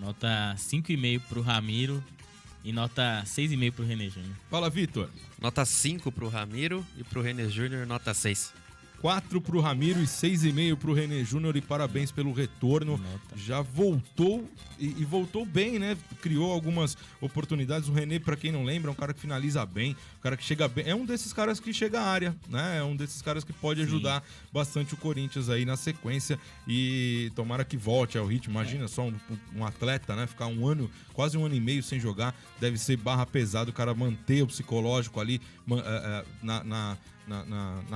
Nota 5,5 pro Ramiro e nota 6,5 pro René Júnior. Fala, Vitor. Nota 5 pro Ramiro e pro René Júnior, nota 6. 4 pro Ramiro e 6,5 pro René Júnior, e parabéns pelo retorno. Já voltou e voltou bem, né? Criou algumas oportunidades. O René, pra quem não lembra, é um cara que finaliza bem, um cara que chega bem. É um desses caras que chega à área, né? É um desses caras que pode ajudar bastante o Corinthians aí na sequência, e tomara que volte ao ritmo. Imagina só um atleta, né? Ficar quase 1 ano e meio sem jogar, deve ser barra pesada o cara manter o psicológico ali na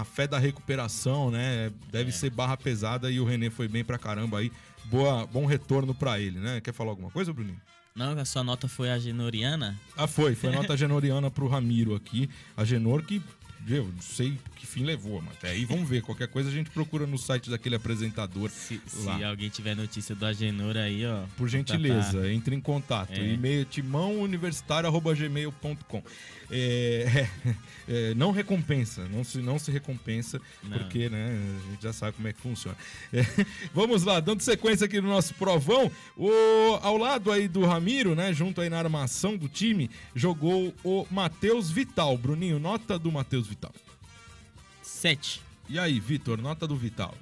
fé da recuperação, né? Deve ser barra pesada, e o René foi bem pra caramba aí. Bom retorno pra ele, né? Quer falar alguma coisa, Bruninho? Não, a sua nota foi a genoriana? Foi nota genoriana pro Ramiro aqui. A Genor que, eu não sei que fim levou, mas até aí vamos ver. Qualquer coisa a gente procura no site daquele apresentador lá. Se alguém tiver notícia do Agenor aí, ó. Por gentileza, entre em contato. E-mail timãouniversitario@gmail.com. Não recompensa, não se recompensa, porque, né, a gente já sabe como é que funciona. Vamos lá, dando sequência aqui no nosso provão, ao lado aí do Ramiro, né, junto aí na armação do time, jogou o Matheus Vital. Bruninho, nota do Matheus Vital? 7. E aí, Vitor, nota do Vital?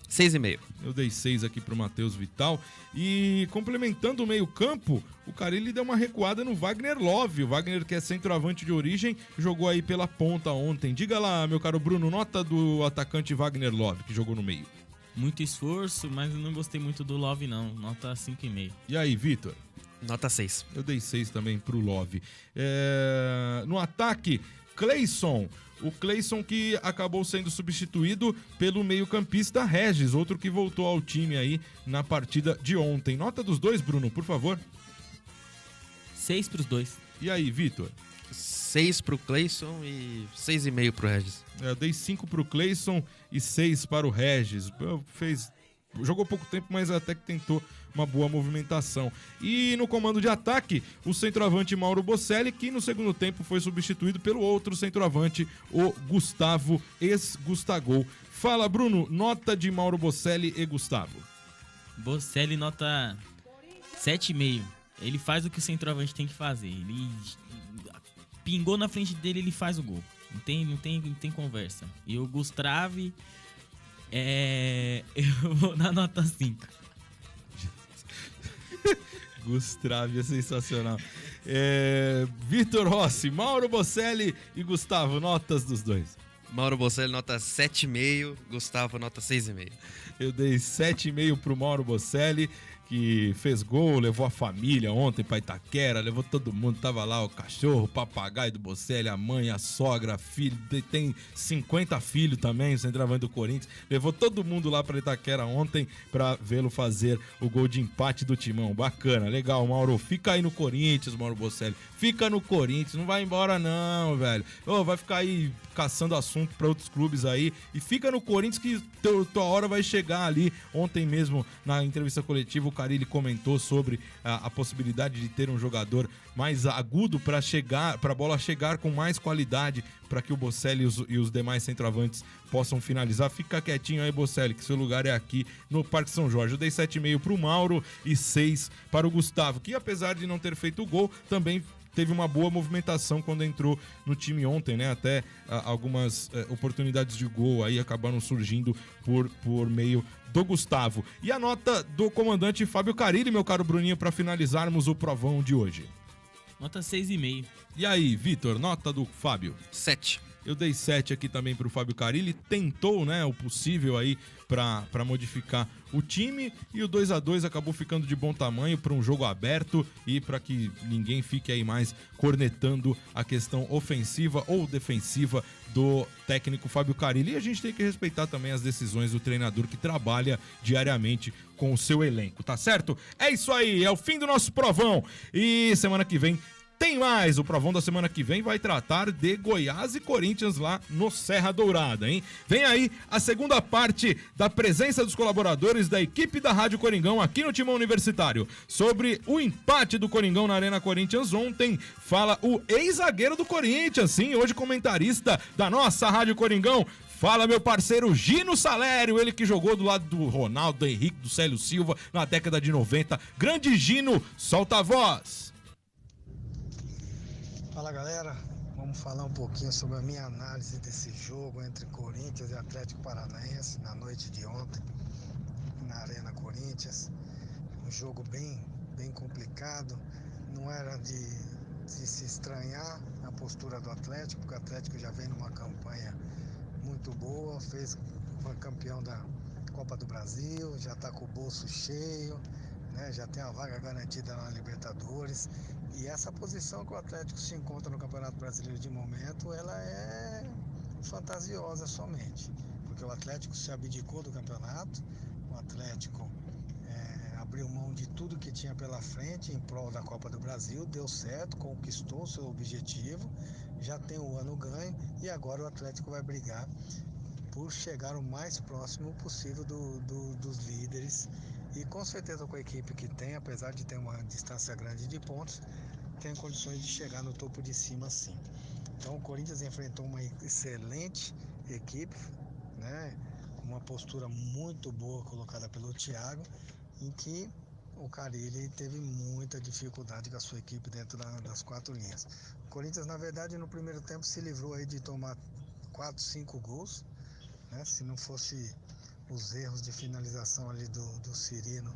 6,5. Eu dei 6 aqui pro Matheus Vital. E complementando o meio-campo, o Carille deu uma recuada no Wagner Love. O Wagner, que é centroavante de origem, jogou aí pela ponta ontem. Diga lá, meu caro Bruno, nota do atacante Wagner Love, que jogou no meio. Muito esforço, mas eu não gostei muito do Love, não. Nota 5,5. E aí, Vitor? Nota 6. Eu dei 6 também pro Love. No ataque, Cleison. O Cleison, que acabou sendo substituído pelo meio-campista Regis, outro que voltou ao time aí na partida de ontem. Nota dos dois, Bruno, por favor. 6 pros dois. E aí, Vitor? 6 pro Cleison e 6,5 pro Regis. Eu dei 5 pro Cleison e 6 para o Regis. Jogou pouco tempo, mas até que tentou uma boa movimentação. E no comando de ataque, o centroavante Mauro Bocelli, que no segundo tempo foi substituído pelo outro centroavante, o Gustavo, ex-Gustagol. Fala, Bruno, nota de Mauro Bocelli e Gustavo. Bocelli, nota 7,5. Ele faz o que o centroavante tem que fazer. Ele pingou na frente dele, ele faz o gol. Não tem conversa. E o Gustavo, eu vou na nota 5. Gustavo é sensacional. Vitor Rossi, Mauro Bocelli e Gustavo, notas dos dois. Mauro Bocelli, nota 7,5. Gustavo, nota 6,5. Eu dei 7,5 pro Mauro Bocelli, que fez gol, levou a família ontem pra Itaquera, levou todo mundo, tava lá o cachorro, o papagaio do Bocelli, a mãe, a sogra, filho, tem 50 filhos também, o centroavante do Corinthians, levou todo mundo lá pra Itaquera ontem pra vê-lo fazer o gol de empate do Timão. Bacana, legal, Mauro, fica aí no Corinthians, Mauro Bocelli, fica no Corinthians, não vai embora não, velho. Vai ficar aí caçando assunto pra outros clubes aí e fica no Corinthians que tua hora vai chegar ali. Ontem mesmo, na entrevista coletiva, o Carille comentou sobre a possibilidade de ter um jogador mais agudo para a bola chegar com mais qualidade, para que o Bocelli e os demais centroavantes possam finalizar. Fica quietinho aí, Bocelli, que seu lugar é aqui no Parque São Jorge. Eu dei 7,5 pro Mauro e 6 para o Gustavo, que apesar de não ter feito o gol, também teve uma boa movimentação quando entrou no time ontem, né? Até algumas oportunidades de gol aí acabaram surgindo por meio do Gustavo. E a nota do comandante Fábio Carille, meu caro Bruninho, para finalizarmos o provão de hoje. Nota 6,5. E aí, Vitor, nota do Fábio? 7. Eu dei 7 aqui também pro Fábio Carille, tentou, né, o possível aí para modificar o time, e o 2-2 acabou ficando de bom tamanho para um jogo aberto e para que ninguém fique aí mais cornetando a questão ofensiva ou defensiva do técnico Fábio Carille. E a gente tem que respeitar também as decisões do treinador que trabalha diariamente com o seu elenco, tá certo? É isso aí, é o fim do nosso provão, e semana que vem tem mais. O provão da semana que vem vai tratar de Goiás e Corinthians lá no Serra Dourada, hein? Vem aí a segunda parte da presença dos colaboradores da equipe da Rádio Coringão aqui no Timão Universitário. Sobre o empate do Coringão na Arena Corinthians ontem, fala o ex-zagueiro do Corinthians, sim, hoje comentarista da nossa Rádio Coringão. Fala, meu parceiro Gino Salério, ele que jogou do lado do Ronaldo, do Henrique, do Célio Silva na década de 90. Grande Gino, solta a voz! Fala galera, vamos falar um pouquinho sobre a minha análise desse jogo entre Corinthians e Atlético Paranaense na noite de ontem, na Arena Corinthians. Um jogo bem complicado, não era de se estranhar a postura do Atlético, porque o Atlético já vem numa campanha muito boa, foi campeão da Copa do Brasil, já está com o bolso cheio, né, já tem a vaga garantida na Libertadores. E essa posição que o Atlético se encontra no Campeonato Brasileiro de momento, ela é fantasiosa somente, porque o Atlético se abdicou do campeonato, o Atlético abriu mão de tudo que tinha pela frente em prol da Copa do Brasil, deu certo, conquistou o seu objetivo, já tem o ano ganho e agora o Atlético vai brigar por chegar o mais próximo possível dos líderes. E com certeza com a equipe que tem, apesar de ter uma distância grande de pontos, tem condições de chegar no topo de cima sim. Então o Corinthians enfrentou uma excelente equipe, né, com uma postura muito boa colocada pelo Thiago, em que o Carille teve muita dificuldade com a sua equipe dentro das quatro linhas. O Corinthians, na verdade, no primeiro tempo se livrou aí de tomar 4, 5 gols, né, se não fosse os erros de finalização ali do Cirino,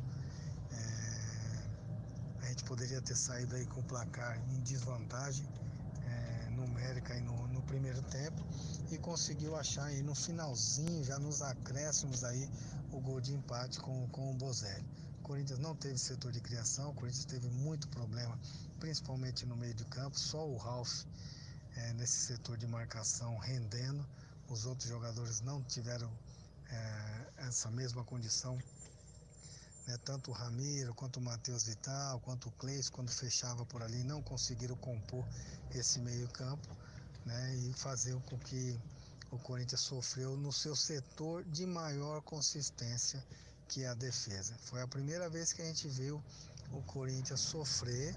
a gente poderia ter saído aí com o placar em desvantagem numérica aí no primeiro tempo e conseguiu achar aí no finalzinho, já nos acréscimos aí, o gol de empate com o Bozelli. O Corinthians não teve setor de criação, o Corinthians teve muito problema, principalmente no meio de campo, só o Ralf nesse setor de marcação rendendo, os outros jogadores não tiveram essa mesma condição, né? Tanto o Ramiro, quanto o Matheus Vital, quanto o Cleis, quando fechava por ali, não conseguiram compor esse meio campo, né? E fazer com que o Corinthians sofreu no seu setor de maior consistência, que é a defesa. Foi a primeira vez que a gente viu o Corinthians sofrer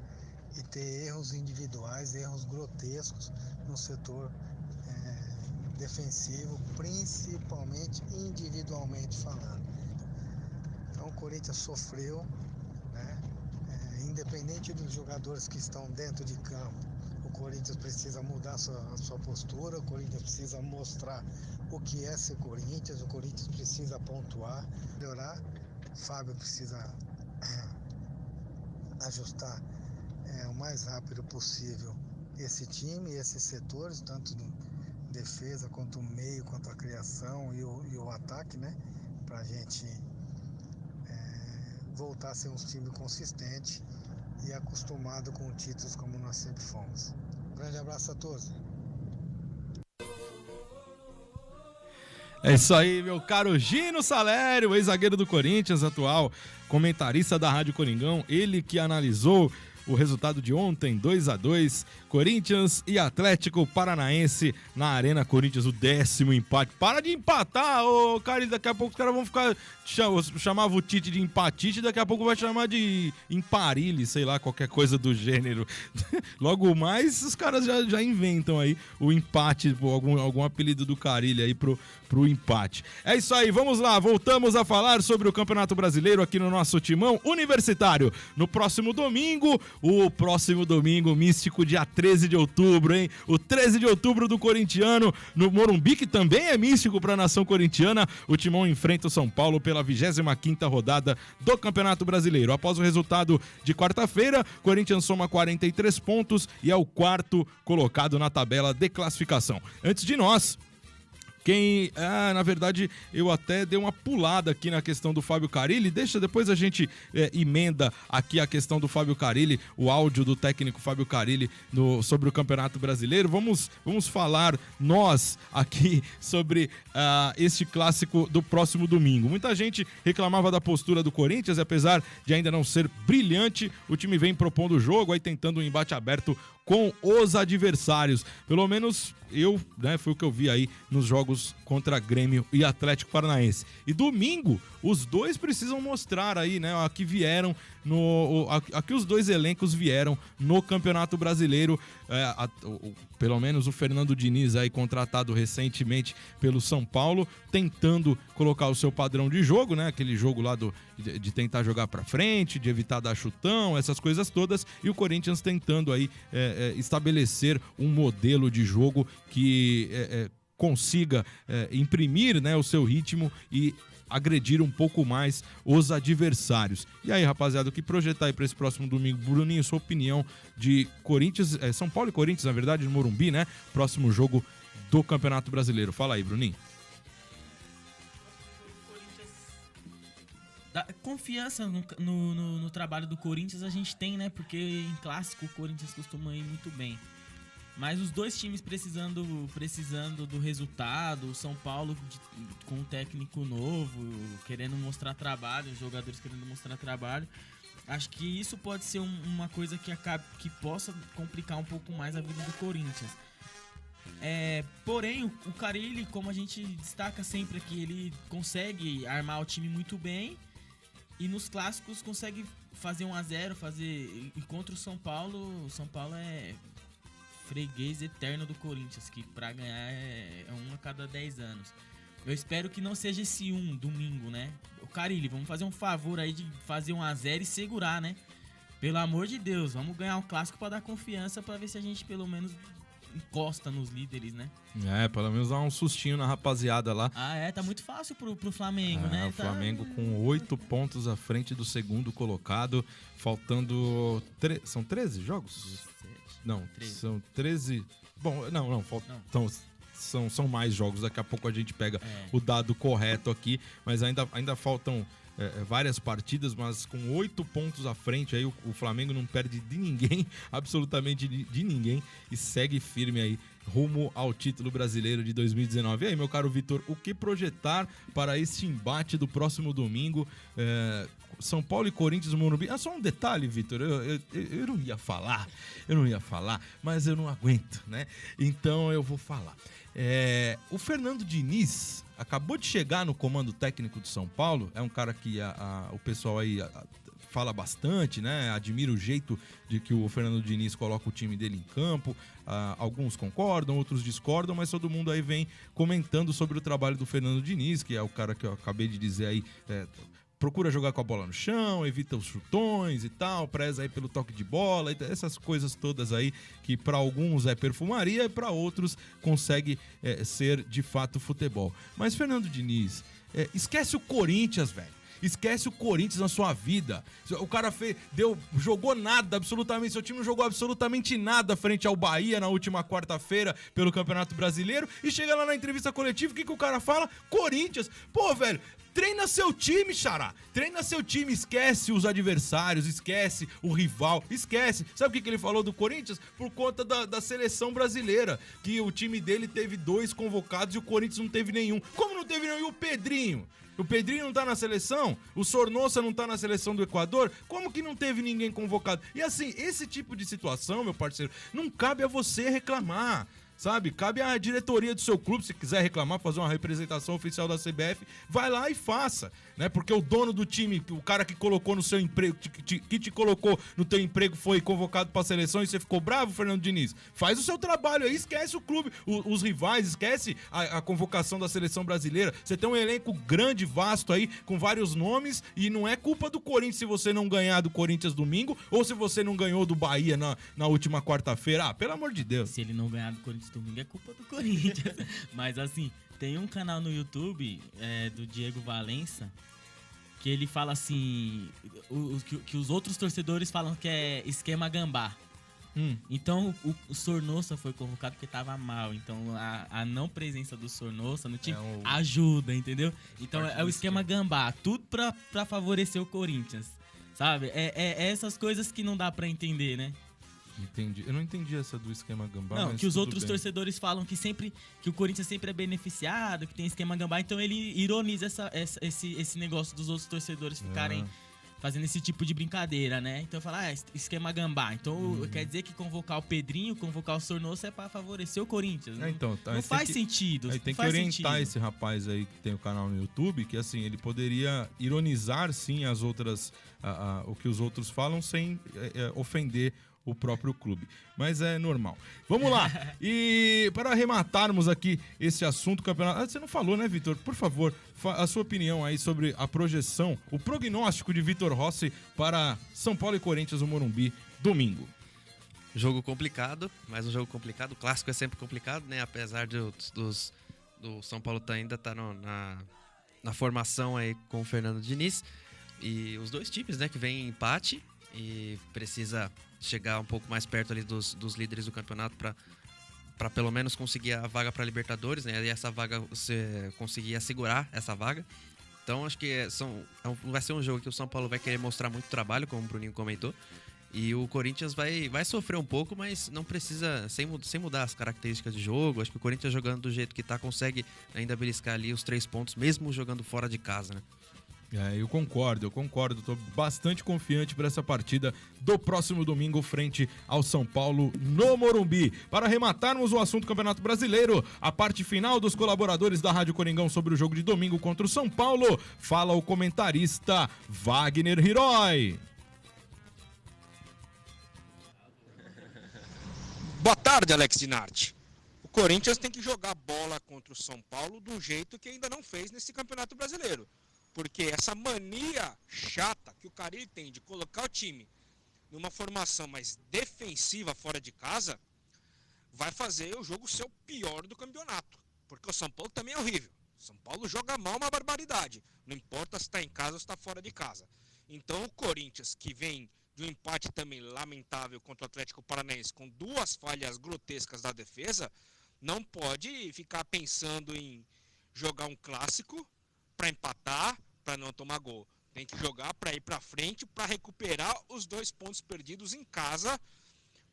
e ter erros individuais, erros grotescos no setor defensivo, principalmente individualmente falando. Então o Corinthians sofreu, né? Independente dos jogadores que estão dentro de campo, o Corinthians precisa mudar a sua postura, o Corinthians precisa mostrar o que é ser Corinthians, o Corinthians precisa pontuar, melhorar, o Fábio precisa ajustar o mais rápido possível esse time, esses setores, tanto defesa, quanto o meio, quanto a criação e o ataque, né? Pra gente voltar a ser um time consistente e acostumado com títulos como nós sempre fomos. Um grande abraço a todos. É isso aí, meu caro Gino Salério, ex-zagueiro do Corinthians, atual comentarista da Rádio Coringão, ele que analisou o resultado de ontem, 2-2, Corinthians e Atlético Paranaense na Arena Corinthians, o 10º empate. Para de empatar, ô cara, daqui a pouco os caras vão ficar... Chamava o Tite de empatite, daqui a pouco vai chamar de emparile, sei lá, qualquer coisa do gênero. Logo mais, os caras já inventam aí o empate, algum apelido do Carille aí pro empate. É isso aí, vamos lá, voltamos a falar sobre o Campeonato Brasileiro aqui no nosso Timão Universitário. No próximo domingo, místico, dia 13 de outubro, hein? O 13 de outubro do corintiano, no Morumbi, que também é místico para a nação corintiana, o Timão enfrenta o São Paulo pela 25ª rodada do Campeonato Brasileiro. Após o resultado de quarta-feira, o Corinthians soma 43 pontos e é o 4º colocado na tabela de classificação. Antes de nós, na verdade, eu até dei uma pulada aqui na questão do Fábio Carille. Depois a gente emenda aqui a questão do Fábio Carille, o áudio do técnico Fábio Carille sobre o Campeonato Brasileiro. Vamos falar nós aqui sobre este clássico do próximo domingo. Muita gente reclamava da postura do Corinthians, e apesar de ainda não ser brilhante, o time vem propondo o jogo, aí tentando um embate aberto com os adversários. Pelo menos foi o que eu vi aí nos jogos contra Grêmio e Atlético Paranaense. E domingo, os dois precisam mostrar aí, né, a que os dois elencos vieram no Campeonato Brasileiro. Pelo menos o Fernando Diniz aí, contratado recentemente pelo São Paulo, tentando colocar o seu padrão de jogo, né, aquele jogo lá de tentar jogar pra frente, de evitar dar chutão, essas coisas todas, e o Corinthians tentando aí estabelecer um modelo de jogo que consiga imprimir, né, o seu ritmo e agredir um pouco mais os adversários. E aí, rapaziada, o que projetar aí para esse próximo domingo? Bruninho, sua opinião de Corinthians, São Paulo e Corinthians, na verdade, no Morumbi, né? Próximo jogo do Campeonato Brasileiro. Fala aí, Bruninho. Confiança no trabalho do Corinthians a gente tem, né? Porque em clássico o Corinthians costuma ir muito bem. Mas os dois times precisando do resultado, o São Paulo com um técnico novo, querendo mostrar trabalho, os jogadores querendo mostrar trabalho. Acho que isso pode ser uma coisa que possa complicar um pouco mais a vida do Corinthians. Porém, o Carille, como a gente destaca sempre aqui, ele consegue armar o time muito bem e nos clássicos consegue fazer 1-0, e contra o São Paulo é freguês eterno do Corinthians, que pra ganhar é um a cada 10 anos. Eu espero que não seja esse domingo, né? O Carille, vamos fazer um favor aí de fazer 1-0 e segurar, né? Pelo amor de Deus, vamos ganhar um clássico pra dar confiança, pra ver se a gente pelo menos encosta nos líderes, né? Pelo menos dá um sustinho na rapaziada lá. Tá muito fácil pro Flamengo, né? O Flamengo com 8 pontos à frente do segundo colocado, faltando... São 13 jogos? Não, 13. São 13... Bom, não, faltam... São mais jogos, daqui a pouco a gente pega o dado correto aqui, mas ainda faltam várias partidas, mas com 8 pontos à frente, aí o Flamengo não perde de ninguém, absolutamente de ninguém, e segue firme aí, rumo ao título brasileiro de 2019. E aí, meu caro Vitor, o que projetar para esse embate do próximo domingo? São Paulo e Corinthians no Morumbi. Só um detalhe, Vitor, eu não ia falar, mas eu não aguento, né? Então eu vou falar. O Fernando Diniz acabou de chegar no comando técnico do São Paulo, é um cara que o pessoal aí fala bastante, né? Admira o jeito de que o Fernando Diniz coloca o time dele em campo. Alguns concordam, outros discordam, mas todo mundo aí vem comentando sobre o trabalho do Fernando Diniz, que é o cara que eu acabei de dizer aí, procura jogar com a bola no chão, evita os chutões e tal, preza aí pelo toque de bola, essas coisas todas aí que para alguns é perfumaria e para outros consegue ser de fato futebol. Mas Fernando Diniz, esquece o Corinthians, velho. Esquece o Corinthians na sua vida. O cara jogou nada, absolutamente. Seu time não jogou absolutamente nada frente ao Bahia na última quarta-feira pelo Campeonato Brasileiro. E chega lá na entrevista coletiva, o que o cara fala? Corinthians. Pô, velho, treina seu time, xará. Treina seu time, esquece os adversários, esquece o rival, esquece. Sabe o que ele falou do Corinthians? Por conta da seleção brasileira, que o time dele teve 2 convocados e o Corinthians não teve nenhum. Como não teve nenhum? E o Pedrinho? O Pedrinho não tá na seleção? O Sornosa não tá na seleção do Equador? Como que não teve ninguém convocado? E assim, esse tipo de situação, meu parceiro, não cabe a você reclamar. Sabe? Cabe à diretoria do seu clube, se quiser reclamar, fazer uma representação oficial da CBF, vai lá e faça, né? Porque o dono do time, o cara que colocou no seu emprego, que te colocou no teu emprego, foi convocado pra seleção e você ficou bravo, Fernando Diniz? Faz o seu trabalho aí, esquece o clube, os rivais, esquece a convocação da seleção brasileira. Você tem um elenco grande, vasto aí, com vários nomes, e não é culpa do Corinthians se você não ganhar do Corinthians domingo, ou se você não ganhou do Bahia na última quarta-feira. Ah, pelo amor de Deus. Se ele não ganhar do Corinthians domingo, é culpa do Corinthians. Mas assim, tem um canal no YouTube do Diego Valença que ele fala assim, que os outros torcedores falam que é esquema gambá. Então o Sornosa foi convocado porque tava mal. Então a não presença do Sornosa no time ajuda, entendeu? Então é o esquema gambá, tudo pra favorecer o Corinthians, sabe? É essas coisas que não dá pra entender, né? Entendi. Eu não entendi essa do esquema gambá. Não, mas que os tudo outros bem. torcedores falam que o Corinthians sempre é beneficiado, que tem esquema gambá, então ele ironiza esse negócio dos outros torcedores ficarem fazendo esse tipo de brincadeira, né? Então fala, esquema gambá. Então quer dizer que convocar o Pedrinho, convocar o Sornosa é pra favorecer o Corinthians. Então, tá, não faz sentido. Aí tem que orientar esse rapaz aí que tem o canal no YouTube, que assim, ele poderia ironizar sim as outras, o que os outros falam sem ofender o próprio clube. Mas é normal. Vamos lá. E para arrematarmos aqui esse assunto, campeonato... Você não falou, né, Vitor? Por favor, a sua opinião aí sobre a projeção, o prognóstico de Vitor Rossi para São Paulo e Corinthians no Morumbi, domingo. Jogo complicado, mas um jogo complicado. O clássico é sempre complicado, né? Apesar do São Paulo ainda tá na formação aí com o Fernando Diniz. E os dois times, né, que vem em empate e precisa chegar um pouco mais perto ali dos líderes do campeonato para pelo menos conseguir a vaga para Libertadores, né? E essa vaga você conseguir assegurar essa vaga. Então acho que vai ser um jogo que o São Paulo vai querer mostrar muito trabalho, como o Bruninho comentou. E o Corinthians vai sofrer um pouco, mas não precisa, sem mudar as características de jogo. Acho que o Corinthians jogando do jeito que tá consegue ainda beliscar ali os 3 pontos, mesmo jogando fora de casa, né? Eu concordo. Tô bastante confiante para essa partida do próximo domingo frente ao São Paulo no Morumbi. Para arrematarmos o assunto Campeonato Brasileiro, a parte final dos colaboradores da Rádio Coringão sobre o jogo de domingo contra o São Paulo, fala o comentarista Wagner Hiroi. Boa tarde, Alex Dinardi. O Corinthians tem que jogar bola contra o São Paulo de um jeito que ainda não fez nesse Campeonato Brasileiro. Porque essa mania chata que o Carille tem de colocar o time numa formação mais defensiva fora de casa, vai fazer o jogo ser o pior do campeonato. Porque o São Paulo também é horrível. O São Paulo joga mal uma barbaridade. Não importa se está em casa ou se está fora de casa. Então o Corinthians, que vem de um empate também lamentável contra o Atlético Paranaense, com 2 falhas grotescas da defesa, não pode ficar pensando em jogar um clássico para empatar, para não tomar gol. Tem que jogar para ir para frente, para recuperar os 2 pontos perdidos em casa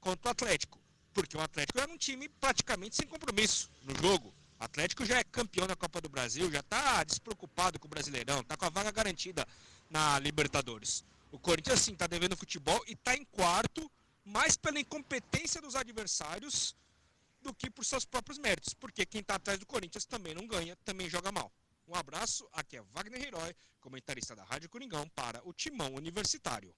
contra o Atlético. Porque o Atlético era um time praticamente sem compromisso no jogo. O Atlético já é campeão da Copa do Brasil, já está despreocupado com o Brasileirão, está com a vaga garantida na Libertadores. O Corinthians, sim, está devendo futebol e está em quarto, mais pela incompetência dos adversários do que por seus próprios méritos. Porque quem está atrás do Corinthians também não ganha, também joga mal. Um abraço, aqui é Wagner Hiroi, comentarista da Rádio Coringão para o Timão Universitário.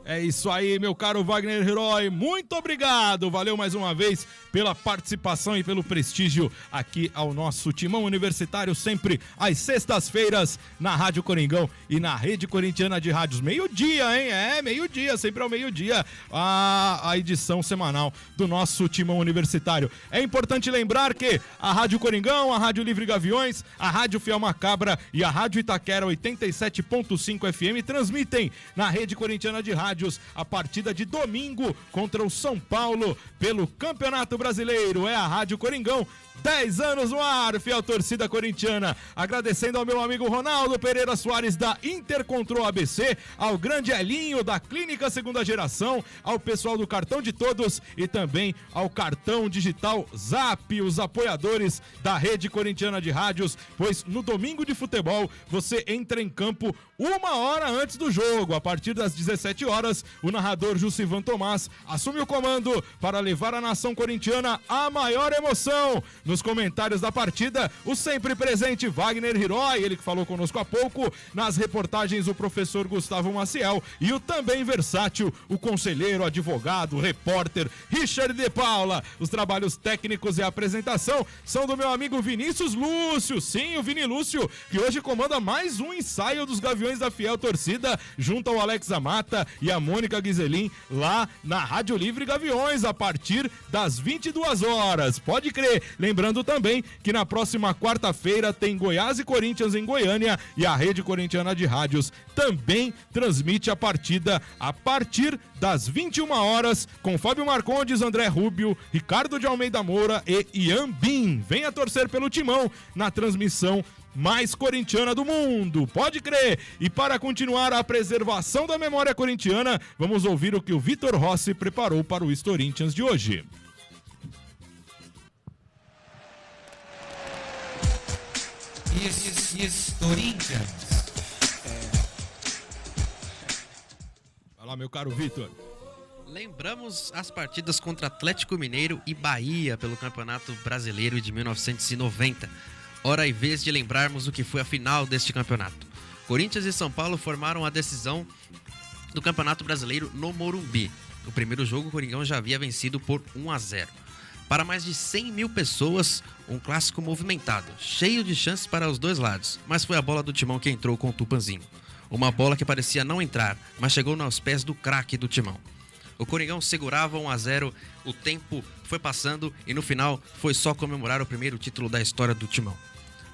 É isso aí, meu caro Wagner Herói, muito obrigado, valeu mais uma vez pela participação e pelo prestígio aqui ao nosso Timão Universitário, sempre às sextas-feiras na Rádio Coringão e na Rede Corintiana de Rádios, meio-dia, hein? Meio-dia, sempre ao meio-dia, a edição semanal do nosso Timão Universitário. É importante lembrar que a Rádio Coringão, a Rádio Livre Gaviões, a Rádio Fiel Macabra e a Rádio Itaquera 87.5 FM transmitem na Rede Corintiana de Rádios a partida de domingo contra o São Paulo pelo Campeonato Brasileiro. É a Rádio Coringão, 10 anos no ar, fiel torcida corintiana. Agradecendo ao meu amigo Ronaldo Pereira Soares da Intercontrol ABC, ao grande Elinho da Clínica Segunda Geração, ao pessoal do Cartão de Todos e também ao Cartão Digital Zap, os apoiadores da Rede Corintiana de Rádios, pois no domingo de futebol você entra em campo 1 hora antes do jogo. A partir das 17 horas, o narrador Jussivan Tomás assume o comando para levar a nação corintiana à maior emoção. Nos comentários da partida, o sempre presente Wagner Herói, ele que falou conosco há pouco, nas reportagens o professor Gustavo Maciel e o também versátil, o conselheiro, advogado, repórter Richard de Paula. Os trabalhos técnicos e a apresentação são do meu amigo Vinícius Lúcio, sim, o Vini Lúcio, que hoje comanda mais um ensaio dos Gaviões da Fiel Torcida, junto ao Alex Amata e a Mônica Guizelin, lá na Rádio Livre Gaviões, a partir das 22 horas. Pode crer. Lembrando também que na próxima quarta-feira tem Goiás e Corinthians em Goiânia e a Rede Corintiana de Rádios também transmite a partida a partir das 21 horas com Fábio Marcondes, André Rubio, Ricardo de Almeida Moura e Ian Bin. Venha torcer pelo Timão na transmissão mais corintiana do mundo, pode crer. E para continuar a preservação da memória corintiana, vamos ouvir o que o Vitor Rossi preparou para o Corinthians de hoje. Corinthians. Vai lá, meu caro Vitor. Lembramos as partidas contra Atlético Mineiro e Bahia pelo Campeonato Brasileiro de 1990. Hora e vez de lembrarmos o que foi a final deste campeonato. Corinthians e São Paulo formaram a decisão do Campeonato Brasileiro no Morumbi. No primeiro jogo, o Coringão já havia vencido por 1-0. Para mais de 100 mil pessoas, um clássico movimentado, cheio de chances para os dois lados, mas foi a bola do Timão que entrou com o Tupanzinho. Uma bola que parecia não entrar, mas chegou aos pés do craque do Timão. O Coringão segurava 1-0, o tempo foi passando e no final foi só comemorar o primeiro título da história do Timão.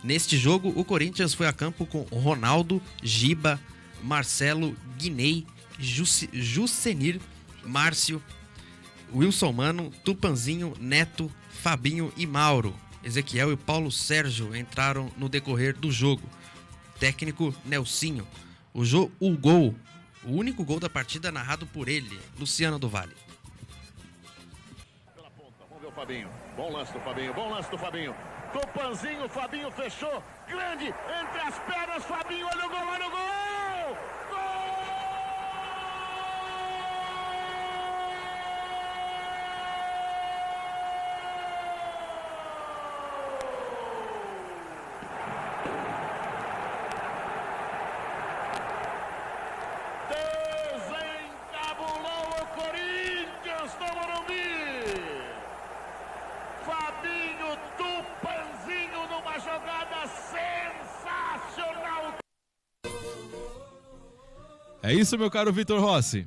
Neste jogo, o Corinthians foi a campo com Ronaldo, Giba, Marcelo, Guinei, Jusenir, Márcio, Wilson Mano, Tupanzinho, Neto, Fabinho e Mauro. Ezequiel e Paulo Sérgio entraram no decorrer do jogo. Técnico Nelsinho. O único gol da partida narrado por ele, Luciano do Vale. Pela ponta, vamos ver o Fabinho. Bom lance do Fabinho, bom lance do Fabinho. Tupanzinho, Fabinho fechou. Grande, entre as pernas, Fabinho, olha o gol, olha o gol! Gol! É isso, meu caro Vitor Rossi.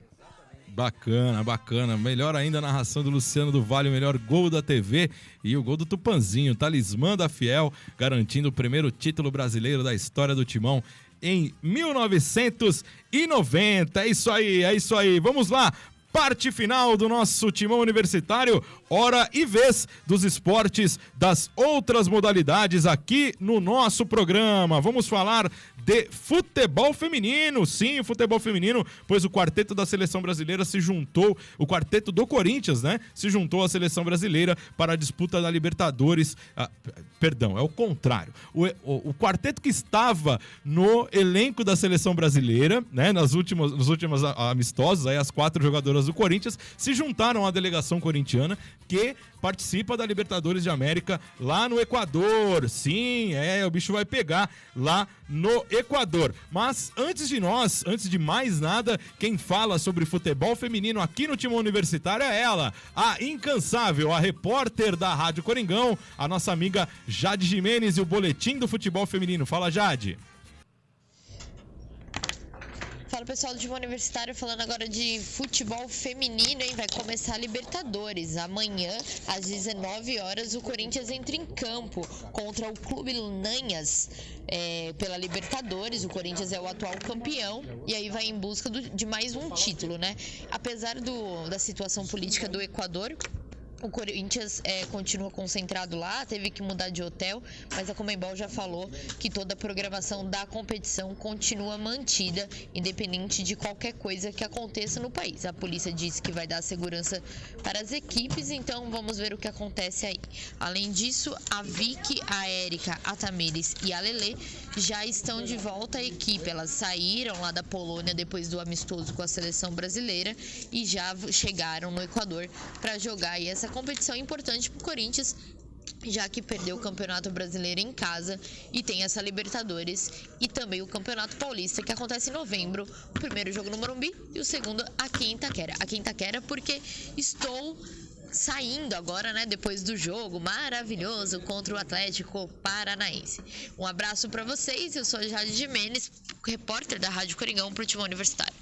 Bacana, bacana. Melhor ainda a narração do Luciano do Vale, o melhor gol da TV e o gol do Tupanzinho, talismã da Fiel, garantindo o primeiro título brasileiro da história do Timão em 1990. É isso aí, é isso aí. Vamos lá. Parte final do nosso Timão Universitário, hora e vez dos esportes das outras modalidades aqui no nosso programa. Vamos falar de futebol feminino, sim, futebol feminino, pois o quarteto da seleção brasileira se juntou, o quarteto do Corinthians, né, se juntou à seleção brasileira para a disputa da Libertadores, perdão, é o contrário, o quarteto que estava no elenco da seleção brasileira, né, nos últimos amistosos, aí as 4 jogadoras do Corinthians se juntaram à delegação corintiana que participa da Libertadores de América lá no Equador. Sim, o bicho vai pegar lá no Equador. Mas antes de mais nada, quem fala sobre futebol feminino aqui no Timão Universitário é ela, a incansável, a repórter da Rádio Coringão, a nossa amiga Jade Jimenez e o Boletim do Futebol Feminino. Fala, Jade. Fala pessoal do Timão Universitário, falando agora de futebol feminino, hein? Vai começar a Libertadores. Amanhã, às 19 horas, o Corinthians entra em campo contra o Clube Nanhas pela Libertadores. O Corinthians é o atual campeão e aí vai em busca de mais um título, né? Apesar da situação política do Equador, o Corinthians continua concentrado lá, teve que mudar de hotel, mas a Conmebol já falou que toda a programação da competição continua mantida, independente de qualquer coisa que aconteça no país. A polícia disse que vai dar segurança para as equipes, então vamos ver o que acontece aí. Além disso, a Vicky, a Érica, a Tamires e a Lelê já estão de volta à equipe. Elas saíram lá da Polônia depois do amistoso com a seleção brasileira e já chegaram no Equador para jogar aí essa competição importante para o Corinthians, já que perdeu o Campeonato Brasileiro em casa e tem essa Libertadores e também o Campeonato Paulista, que acontece em novembro. O primeiro jogo no Morumbi e o segundo aqui em Itaquera. Aqui em Itaquera porque estou saindo agora, né, depois do jogo maravilhoso contra o Atlético Paranaense. Um abraço para vocês, eu sou a Jade Jimenez, repórter da Rádio Coringão para o Timão Universitário.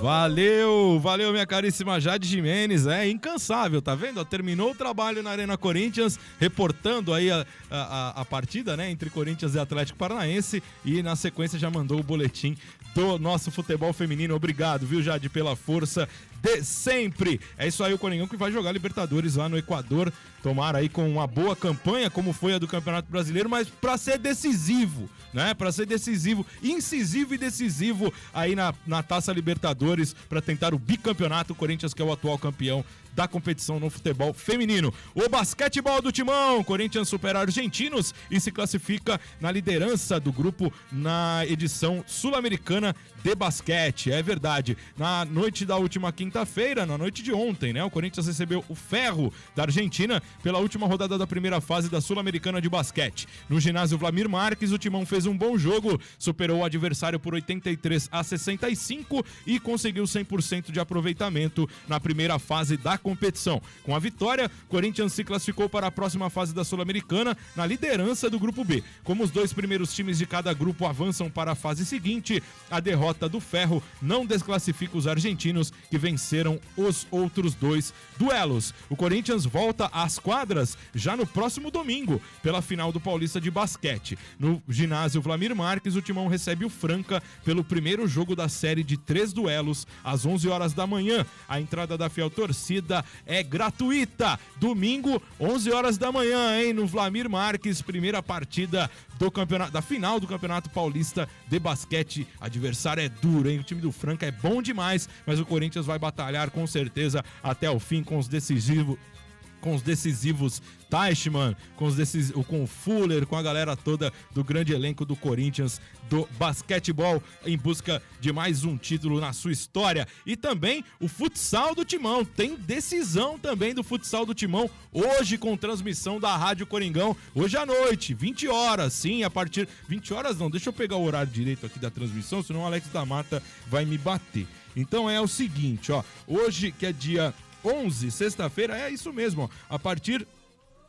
Valeu minha caríssima Jade Jimenez, incansável, tá vendo? Terminou o trabalho na Arena Corinthians, reportando aí a partida, né, entre Corinthians e Atlético Paranaense, e na sequência já mandou o boletim do nosso futebol feminino. Obrigado, viu, Jade, pela força de sempre. É isso aí, o Coringão que vai jogar Libertadores lá no Equador, tomara aí com uma boa campanha, como foi a do Campeonato Brasileiro, mas pra ser decisivo, né? Pra ser decisivo, incisivo e decisivo aí na Taça Libertadores, pra tentar o bicampeonato. O Corinthians, que é o atual campeão da competição no futebol feminino. O basquetebol do Timão, Corinthians supera argentinos e se classifica na liderança do grupo na edição sul-americana de basquete. É verdade, na noite da última quinta-feira, na noite de ontem, né, o Corinthians recebeu o Ferro da Argentina pela última rodada da primeira fase da Sul-Americana de basquete. No ginásio Vlamir Marques, o Timão fez um bom jogo, superou o adversário por 83-65 e conseguiu 100% de aproveitamento na primeira fase da competição. Com a vitória, o Corinthians se classificou para a próxima fase da Sul-Americana na liderança do grupo B. Como os dois primeiros times de cada grupo avançam para a fase seguinte, a derrota do Ferro não desclassifica os argentinos, que venceram os outros dois duelos. O Corinthians volta às quadras já no próximo domingo, pela final do Paulista de basquete. No ginásio Vlamir Marques, o Timão recebe o Franca pelo primeiro jogo da série de 3 duelos, às 11 horas da manhã. A entrada da fiel torcida é gratuita. Domingo, 11 horas da manhã, no Vlamir Marques, primeira partida do campeonato, da final do Campeonato Paulista de basquete. Adversário é duro, O time do Franca é bom demais, mas o Corinthians vai batalhar com certeza até o fim com os decisivos Teichmann, com o Fuller, com a galera toda do grande elenco do Corinthians do basquetebol, em busca de mais um título na sua história. E também o futsal do Timão, tem decisão também do futsal do Timão, hoje com transmissão da Rádio Coringão, hoje à noite, 20 horas, sim, a partir... 20 horas não, deixa eu pegar o horário direito aqui da transmissão, senão o Alex da Mata vai me bater. Então é o seguinte, hoje que é dia 11, sexta-feira, é isso mesmo, a partir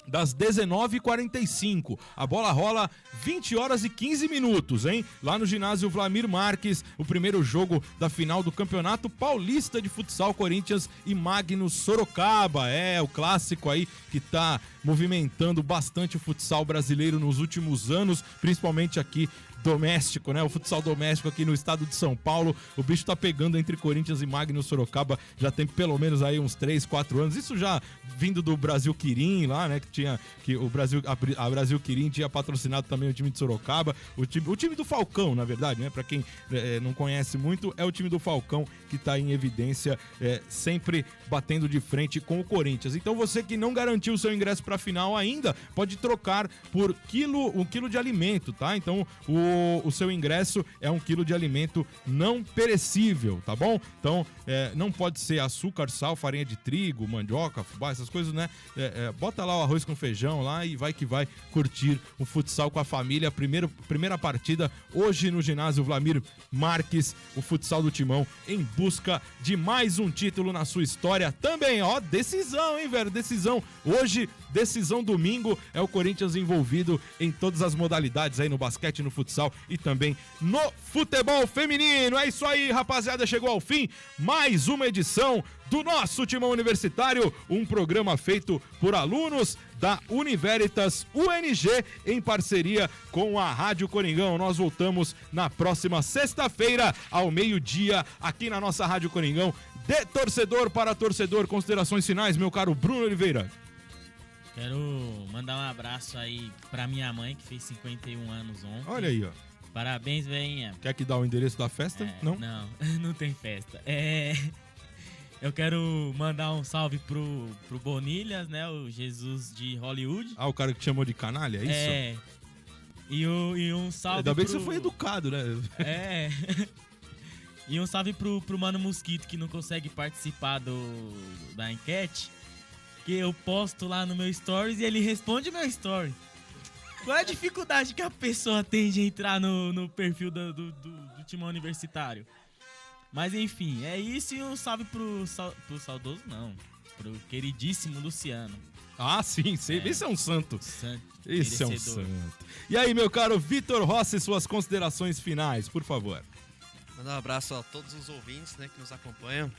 das 19h45. A bola rola 20 horas e 15 minutos, lá no ginásio Vlamir Marques, o primeiro jogo da final do Campeonato Paulista de Futsal, Corinthians e Magnus Sorocaba. É o clássico aí que tá movimentando bastante o futsal brasileiro nos últimos anos, principalmente aqui doméstico, O futsal doméstico aqui no estado de São Paulo. O bicho tá pegando entre Corinthians e Magnus Sorocaba já tem pelo menos aí uns 3, 4 anos. Isso já vindo do Brasil Quirim lá, a Brasil Quirim tinha patrocinado também o time de Sorocaba, o time do Falcão, na verdade, Pra quem não conhece muito, é o time do Falcão que tá em evidência, sempre batendo de frente com o Corinthians. Então você que não garantiu o seu ingresso pra final ainda, pode trocar por um quilo de alimento, tá? Então, o seu ingresso é 1 quilo de alimento não perecível, tá bom? Então, não pode ser açúcar, sal, farinha de trigo, mandioca, fubá, essas coisas, né? Bota lá o arroz com feijão lá e vai que vai curtir o futsal com a família. Primeira partida hoje no ginásio Vlamir Marques, o futsal do Timão em busca de mais um título na sua história. Também, ó, decisão, hein, velho? Decisão. Hoje, decisão domingo, é o Corinthians envolvido em todas as modalidades aí no basquete, no futsal e também no futebol feminino. É isso aí, rapaziada, chegou ao fim mais uma edição do nosso Timão Universitário, um programa feito por alunos da Univeritas UNG em parceria com a Rádio Coringão. Nós voltamos na próxima sexta-feira ao meio-dia aqui na nossa Rádio Coringão. De torcedor para torcedor, considerações finais, meu caro Bruno Oliveira. Quero mandar um abraço aí pra minha mãe, que fez 51 anos ontem. Olha aí, ó. Parabéns, veinha. Quer que dá o endereço da festa? Não? Não, não tem festa. Eu quero mandar um salve pro Bonilhas, né? O Jesus de Hollywood. Ah, o cara que te chamou de canalha, é isso? E um salve Ainda bem que você foi educado, né? E um salve pro Mano Mosquito, que não consegue participar da enquete. Que eu posto lá no meu stories e ele responde meu story. Qual é a dificuldade que a pessoa tem de entrar no perfil do Timão Universitário? Mas enfim, é isso, e um salve pro saudoso, não, pro queridíssimo Luciano. Ah, sim, esse é um santo. Esse é um merecedor. santo. E aí, meu caro Vitor Rossi, suas considerações finais, por favor. Mandar um abraço a todos os ouvintes, né, que nos acompanham.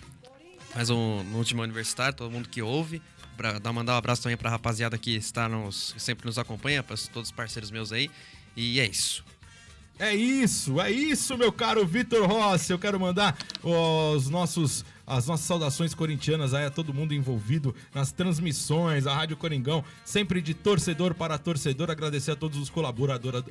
Mais no Timão Universitário, todo mundo que ouve. Mandar um abraço também pra rapaziada que sempre nos acompanha, para todos os parceiros meus aí. E é isso. É isso, meu caro Vitor Rossi. Eu quero mandar as nossas saudações corintianas aí a todo mundo envolvido nas transmissões, a Rádio Coringão, sempre de torcedor para torcedor. Agradecer a todos os colaboradores,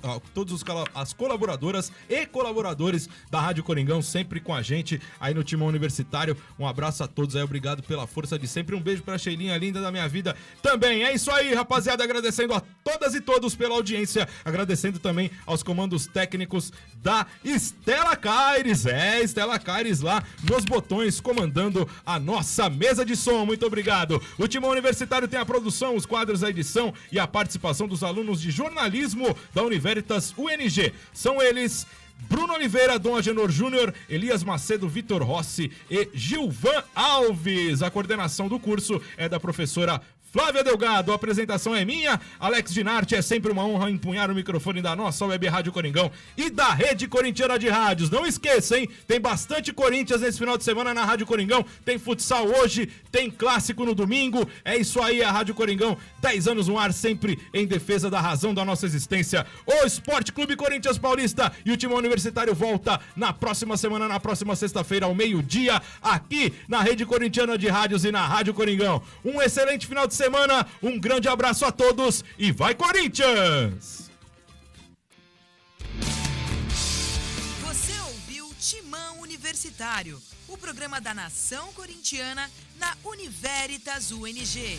as colaboradoras e colaboradores da Rádio Coringão, sempre com a gente aí no Timão Universitário. Um abraço a todos aí, obrigado pela força de sempre. Um beijo pra Sheilinha, linda da minha vida também. É isso aí, rapaziada, agradecendo a todas e todos pela audiência, agradecendo também aos comandos técnicos da Estela Caires. Estela Caires lá nos botões, comandando a nossa mesa de som. Muito obrigado. O Timão Universitário tem a produção, os quadros, a edição e a participação dos alunos de jornalismo da Univeritas UNG. São eles: Bruno Oliveira, Dom Agenor Júnior, Elias Macedo, Vitor Rossi e Gilvan Alves. A coordenação do curso é da professora Flávia Delgado, a apresentação é minha, Alex Dinarte. É sempre uma honra empunhar o microfone da nossa Web Rádio Coringão e da Rede Corintiana de Rádios. Não esqueça, hein? Tem bastante Corinthians nesse final de semana na Rádio Coringão. Tem futsal hoje, tem clássico no domingo. É isso aí, a Rádio Coringão, 10 anos no ar, sempre em defesa da razão da nossa existência. O Esporte Clube Corinthians Paulista e o Timão Universitário volta na próxima semana, na próxima sexta-feira, ao meio-dia, aqui na Rede Corintiana de Rádios e na Rádio Coringão. Um excelente final de semana, um grande abraço a todos e vai Corinthians! Você ouviu Timão Universitário, o programa da nação corintiana na Univeritas UNG.